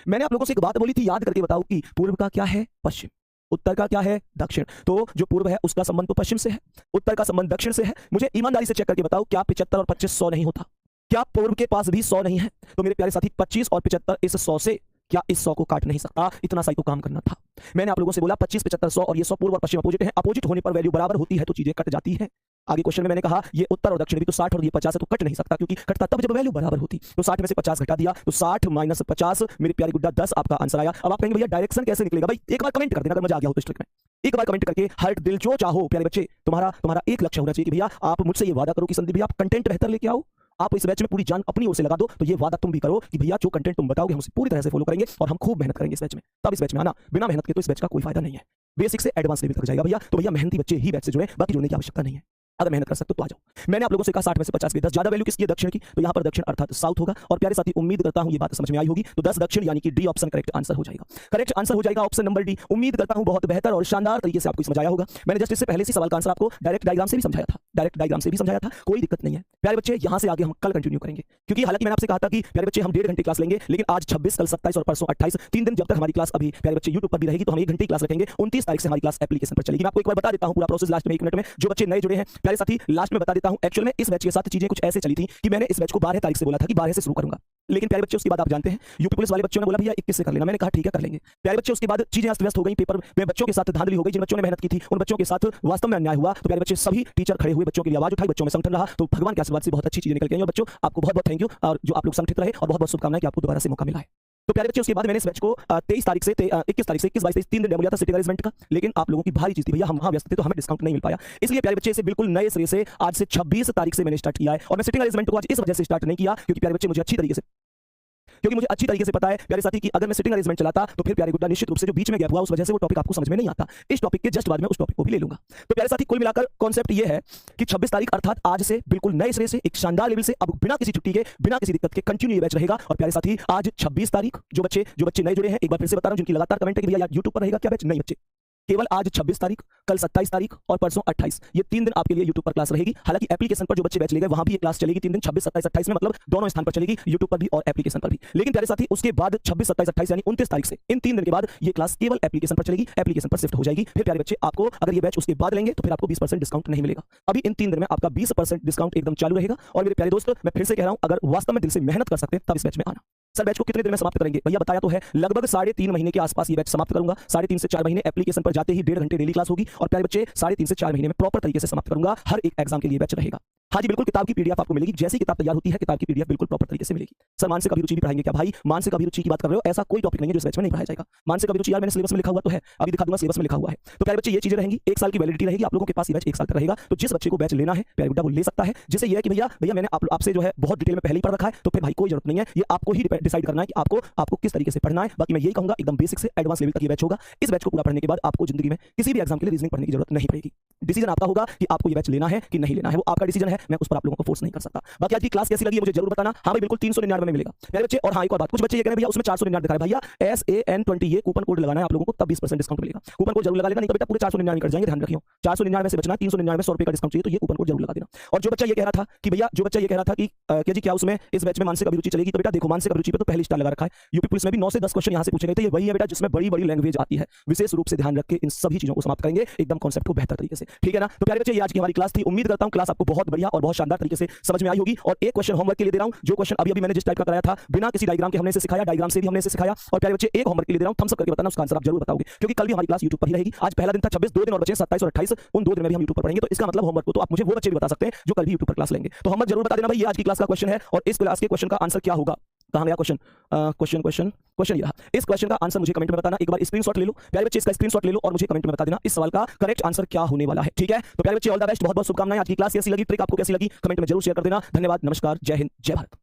मैंने आप लोगों से एक बात बोली थी, याद करके बताओ कि पूर्व का क्या है? पश्चिम। उत्तर का क्या है? दक्षिण। तो जो पूर्व है उसका संबंध तो पश्चिम से है, उत्तर का संबंध दक्षिण से है। मुझे ईमानदारी से चेक करके बताओ, क्या 75 और 25 100 नहीं होता? क्या पूर्व के पास भी 100 नहीं है? तो मेरे प्यारे साथी 25 और 75 इस 100 से, क्या इस 100 को काट नहीं सकता? इतना सा ही तो काम करना था। मैंने आप लोगों से बोला 25, 75, 100 और ये 100 पूर्व और पश्चिम अपोजिट है। अपोजिट होने पर वैल्यू बराबर होती है तो चीजें कट जाती है। आगे क्वेश्चन में मैंने कहा ये उत्तर और दक्षिण भी तो 60 और ये 50 है तो कट नहीं सकता, क्योंकि कटता तब जब वैल्यू बराबर होती। तो 60 में से 50 घटा दिया तो 60 माइनस 50, मेरे प्यारे गुड्डा 10 आपका आंसर आया। अब आप कहेंगे भैया डायरेक्शन कैसे निकलेगा? भाई एक बार कमेंट कर देना अगर मजा आ गया हो तो इस ट्रिक में, एक बार कमेंट करके हर्ट दिल जो चाहो। प्यारे बच्चे तुम्हारा एक लक्ष्य होना चाहिए कि भैया आप मुझसे ये वादा करो कि संदीप भैया आप कंटेंट बेहतर लेके आओ, आप इस बैच में पूरी जान अपनी ओर से लगा दो। तो ये वादा तुम भी करो कि भैया जो कंटेंट तुम बताओगे हम उसे पूरी तरह से फॉलो करेंगे और हम खूब मेहनत करेंगे इस बैच में। तब इस बैच में आना, बिना मेहनत के तो इस बैच का कोई फायदा नहीं है। बेसिक से एडवांस लेवल तक जाएगा भैया, तो भैया मेहनती बच्चे ही बैच से जुड़े, बाकी जुड़ने की आवश्यकता नहीं है। अगर मेहनत कर सकते तो आ जाओ। मैंने आप लोगों से कहा 60 में से 50 की 10 ज्यादा वैल्यू किसकी है? दक्षिण की, तो यहाँ पर दक्षिण अर्थात साउथ होगा। और प्यारे साथी उम्मीद करता हूं ये बात समझ में आई होगी। तो 10 दक्षिण यानी कि डी ऑप्शन करेक्ट आंसर हो जाएगा। करेक्ट आंसर हो जाएगा ऑप्शन नंबर डी। उम्मीद करता हूं बहुत बेहतर और शानदार तरीके से आपको समझ आया होगा। मैंने जस्ट इससे पहले से सवाल का आंसर आपको डायरेक्ट डायग्राम से भी समझाया था, कोई दिक्कत नहीं है। प्यारे बच्चे यहां से आगे हम कल कंटिन्यू करेंगे, क्योंकि हालांकि मैंने आपसे कहा था कि प्यारे बच्चे हम 1.5 घंटे क्लास लेंगे, लेकिन आज 26, कल 27 और परसों 28, 3 दिन जब तक हमारी क्लास अभी प्यारे बच्चे यूट्यूब पर भी रहेगी तो हम 1 घंटे क्लास रखेंगे। 29 तारीख से हमारी क्लास एप्लीकेशन पर चलेगी। मैं आपको एक बार बता देता हूं पूरा प्रोसेस लास्ट में 1 मिनट में। जो बच्चे नए जुड़े हैं प्यारे साथी लास्ट में बता देता हूं। एक्चुअल में इस बैच के साथ चीजें कुछ ऐसे चली थी कि मैंने इस बैच को 12 तारीख से बोला था कि 12 से शुरू करूंगा, लेकिन प्यारे बच्चे उसके बाद आप जानते हैं यूपी पुलिस वाले बच्चों ने बोला भैया 21 से कर लेना। मैंने कहा ठीक है कर लेंगे। प्यारे बच्चे उसके बाद चीजें अस्त व्यस्त हो गई, पेपर में बच्चों के साथ धांधली हो गई। जिन बच्चों ने मेहनत की थी उन बच्चों के साथ वास्तव में अन्याय हुआ। तो प्यारे बच्चे सभी टीचर खड़े हुए, बच्चों के लिए आवाज उठाई, बच्चों में संगठन रहा, तो भगवान के आशीर्वाद से बहुत अच्छी चीजें निकल के आई। और बच्चों आपको बहुत बहुत थैंक यू, और जो आप लोग संगठित रहे और बहुत बहुत शुभकामनाएं कि आपको दोबारा से मौका मिला है। तो प्यारे बच्चे उसके बाद मैंने इस बैच को 23 तारीख से 21 तारीख से 21, 22, 23 3 दिन डेमो लिया था सिटी अरेंजमेंट का, लेकिन आप लोगों की भारी चीज थी भैया, हम वहां व्यस्त थे तो हमें डिस्काउंट नहीं मिल पाया। इसलिए प्यारे बच्चे इसे बिल्कुल नए सिरे से आज से 26 तारीख से मैंने स्टार्ट किया है। और मैं सिटिंग अरेंजमेंट को आज इस वजह से स्टार्ट नहीं किया क्योंकि प्यारे बच्चे मुझे अच्छी तरीके से पता है प्यारे साथी कि अगर मैं सिटिंग अरेंजमेंट चलाता तो फिर प्यारे गुड्डा निश्चित रूप से जो बीच में गैप हुआ उस वजह से वो टॉपिक आपको समझ में नहीं आता। इस टॉपिक के जस्ट बाद में उस टॉपिक को भी ले लूंगा। तो प्यारे साथी कुल मिलाकर कॉन्सेप्ट ये है कि 26 तारीख अर्थात आज से बिल्कुल नए सिरे से एक शानदार लेवल से अब बिना किसी छुट्टी के, बिना किसी दिक्कत के कंटिन्यू ये बैच रहेगा। और प्यारे साथी आज 26 तारीख जो बच्चे नए जुड़े हैं, एक बार फिर से बता रहा हूं, जिनकी लगातार कमेंट है कि भैया यूट्यूब पर रहेगा क्या बैच, नहीं बच्चे, केवल आज 26 तारीख, कल 27 तारीख और परसों 28, ये 3 दिन आपके लिए YouTube पर क्लास रहेगी। हालांकि एप्लीकेशन पर जो बच्चे बैच ले गए वहां भी ये क्लास चलेगी 3 दिन, 26, 27, 28 में, मतलब दोनों स्थान पर चलेगी, YouTube पर भी और एप्लीकेशन पर भी। लेकिन प्यारे साथी उसके बाद 26, 27, 28 यानी 29 तारीख से इन 3 दिन के बाद ये क्लास केवल एप्लीकेशन पर चलेगी, एप्लीकेशन पर शिफ्ट हो जाएगी। फिर प्यारे बच्चे आपको अगर ये बैच उसके बाद लेंगे तो फिर आपको 20% डिस्काउंट नहीं मिलेगा। अभी इन 3 दिन में आपका 20% डिस्काउंट एकदम चालू रहेगा। और मेरे प्यारे दोस्त मैं फिर से कह रहा हूं, अगर वास्तव में दिल से मेहनत कर सकते हैं तब इस बैच में आना। सर बैच को कितने दिन में समाप्त करेंगे? भैया बताया तो है, लगभग 3.5 महीने के आसपास ये बैच समाप्त करूंगा। 3.5 से 4 महीने एप्लीकेशन पर जाते ही 1.5 घंटे डेली क्लास होगी और प्यारे बच्चे 3.5 से 4 महीने में प्रॉपर तरीके से समाप्त करूंगा। हर एक एग्जाम के लिए बैच रहेगा। हाँ जी बिल्कुल, किताब की पीडीएफ आपको मिलेगी। जैसी किताब तैयार होती है किताब की पीडीएफ बिल्कुल प्रॉपर तरीके से मिलेगी। सर मानसिक अभिरुचि भी पढ़ाएंगे क्या? भाई मानसिक अभिरुचि की बात कर रहे हो, ऐसा कोई टॉपिक नहीं है जो इस बैच में नहीं पढ़ाया जाएगा। मानसिक अभिरुचि यार मैंने सिलेबस में लिखा हुआ तो है, अभी दिखा दूंगा, सिलेबस में लिखा हुआ है। तो प्यारे बच्चे ये चीजें रहेंगी, 1 साल की वैलिडिटी रहेगी आप लोगों के पास, ये बैच 1 साल तक रहेगा। तो जिस बच्चे को बैच लेना है प्यारे गुड्डा वो ले सकता है। जिसे ये है कि भैया मैंने आपसे जो है बहुत डिटेल में पहले ही पढ़ रखा है, तो फिर भाई कोई जरूरत नहीं है, ये आपको ही डिसाइड करना है कि आपको किस तरीके से पढ़ना है। बाकी मैं यही कहूंगा एकदम बेसिक से एडवांस लेवल तक ये बैच होगा। इस बैच को पूरा पढ़ने के बाद आपको जिंदगी में किसी भी एग्जाम के लिए रीजनिंग पढ़ने की जरूरत नहीं पड़ेगी। डिसीजन आपका होगा कि आपको ये बैच लेना है कि नहीं लेना है, वो आपका डिसीजन है, मैं उस पर आप लोगों को फोर्स नहीं कर सकता। बाकी आज की क्लास कैसी लगी मुझे जरूर बताना। हाँ भाई बिल्कुल 399 में मिलेगा मेरे बच्चे। और हाँ एक और बात, कुछ बच्चे ये कह रहे हैं भैया उसमें 499 दिखा रहा है, भैया SAN20 ये कूपन कोड लगाना है आप लोगों को, तब 20% डिस्काउंट मिलेगा। कूपन कोड जरूर लगा लेना, नहीं तो बेटा पूरे 499 कट जाएंगे, ध्यान रखियो। 499 से बचना, 399 में 100 रुपए का डिस्काउंट चाहिए, तो ये कूपन कोड जरूर लगा देना। और जो बच्चा ये कह रहा था कि भैया कि जी क्या उसमें इस बैच में मानसिक अभिरुचि चलेगी, तो बेटा देखो मानसिक अभिरुचि पे तो पहली स्टार लगा रखा है। यूपी पुलिस में भी 9 से 10 क्वेश्चन यहाँ से पूछे गए थे। ये वही है बेटा जिसमें बड़ी बड़ी लैंग्वेज आती है। विशेष रूप से ध्यान रख के इन सभी चीजों को समाप्त करेंगे एकदम कॉन्सेप्ट को बेहतर तरीके से, ठीक है ना। तो प्यारे बच्चे ये आज की हमारी क्लास थी। उम्मीद करता हूं क्लास आपको बहुत बढ़िया और बहुत शानदार तरीके से समझ में आई होगी। और एक क्वेश्चन होमवर्क के लिए दे रहा हूं, जो क्वेश्चन अभी मैंने जिस टाइप का कराया था बिना किसी डायग्राम के हमने इसे सिखाया, डायग्राम से भी हमने इसे सिखाया। और प्यारे बच्चे एक होमवर्क के लिए दे रहा हूं, थम्स अप करके बताना उसका आंसर आप जरूर बताओगे, क्योंकि कल भी हमारी क्लास यूट्यूब पर ही रहेगी। आज पहला दिन था 26, 2 दिन और बचे 27 और 28, उन 2 दिन में भी हम यूट्यूब पर पढ़ेंगे। तो इसका मतलब होमवर्क को तो आप मुझे वो बच्चे भी बता सकते हैं जो कल भी यूट्यूब पर क्लास लेंगे। तो होमवर्क जरूर बता देना भाई, ये आज की क्लास का क्वेश्चन है और इस क्लास के क्वेश्चन का आंसर क्या होगा। कहां गया क्वेश्चन ये रहा। इस क्वेश्चन का आंसर मुझे कमेंट में बताना। एक बार स्क्रीनशॉट ले लो प्यारे बच्चे, इसका स्क्रीनशॉट ले लो और मुझे कमेंट में बता देना इस सवाल का करेक्ट आंसर क्या होने वाला है, ठीक है। तो प्यारे बच्चे ऑल द बेस्ट, बहुत बहुत शुभकामनाएं। आज की क्लास कैसी लगी, ट्रिक आपको कैसी लगी, कमेंट में जरूर शेयर कर देना। धन्यवाद, नमस्कार, जय हिंद, जय भारत।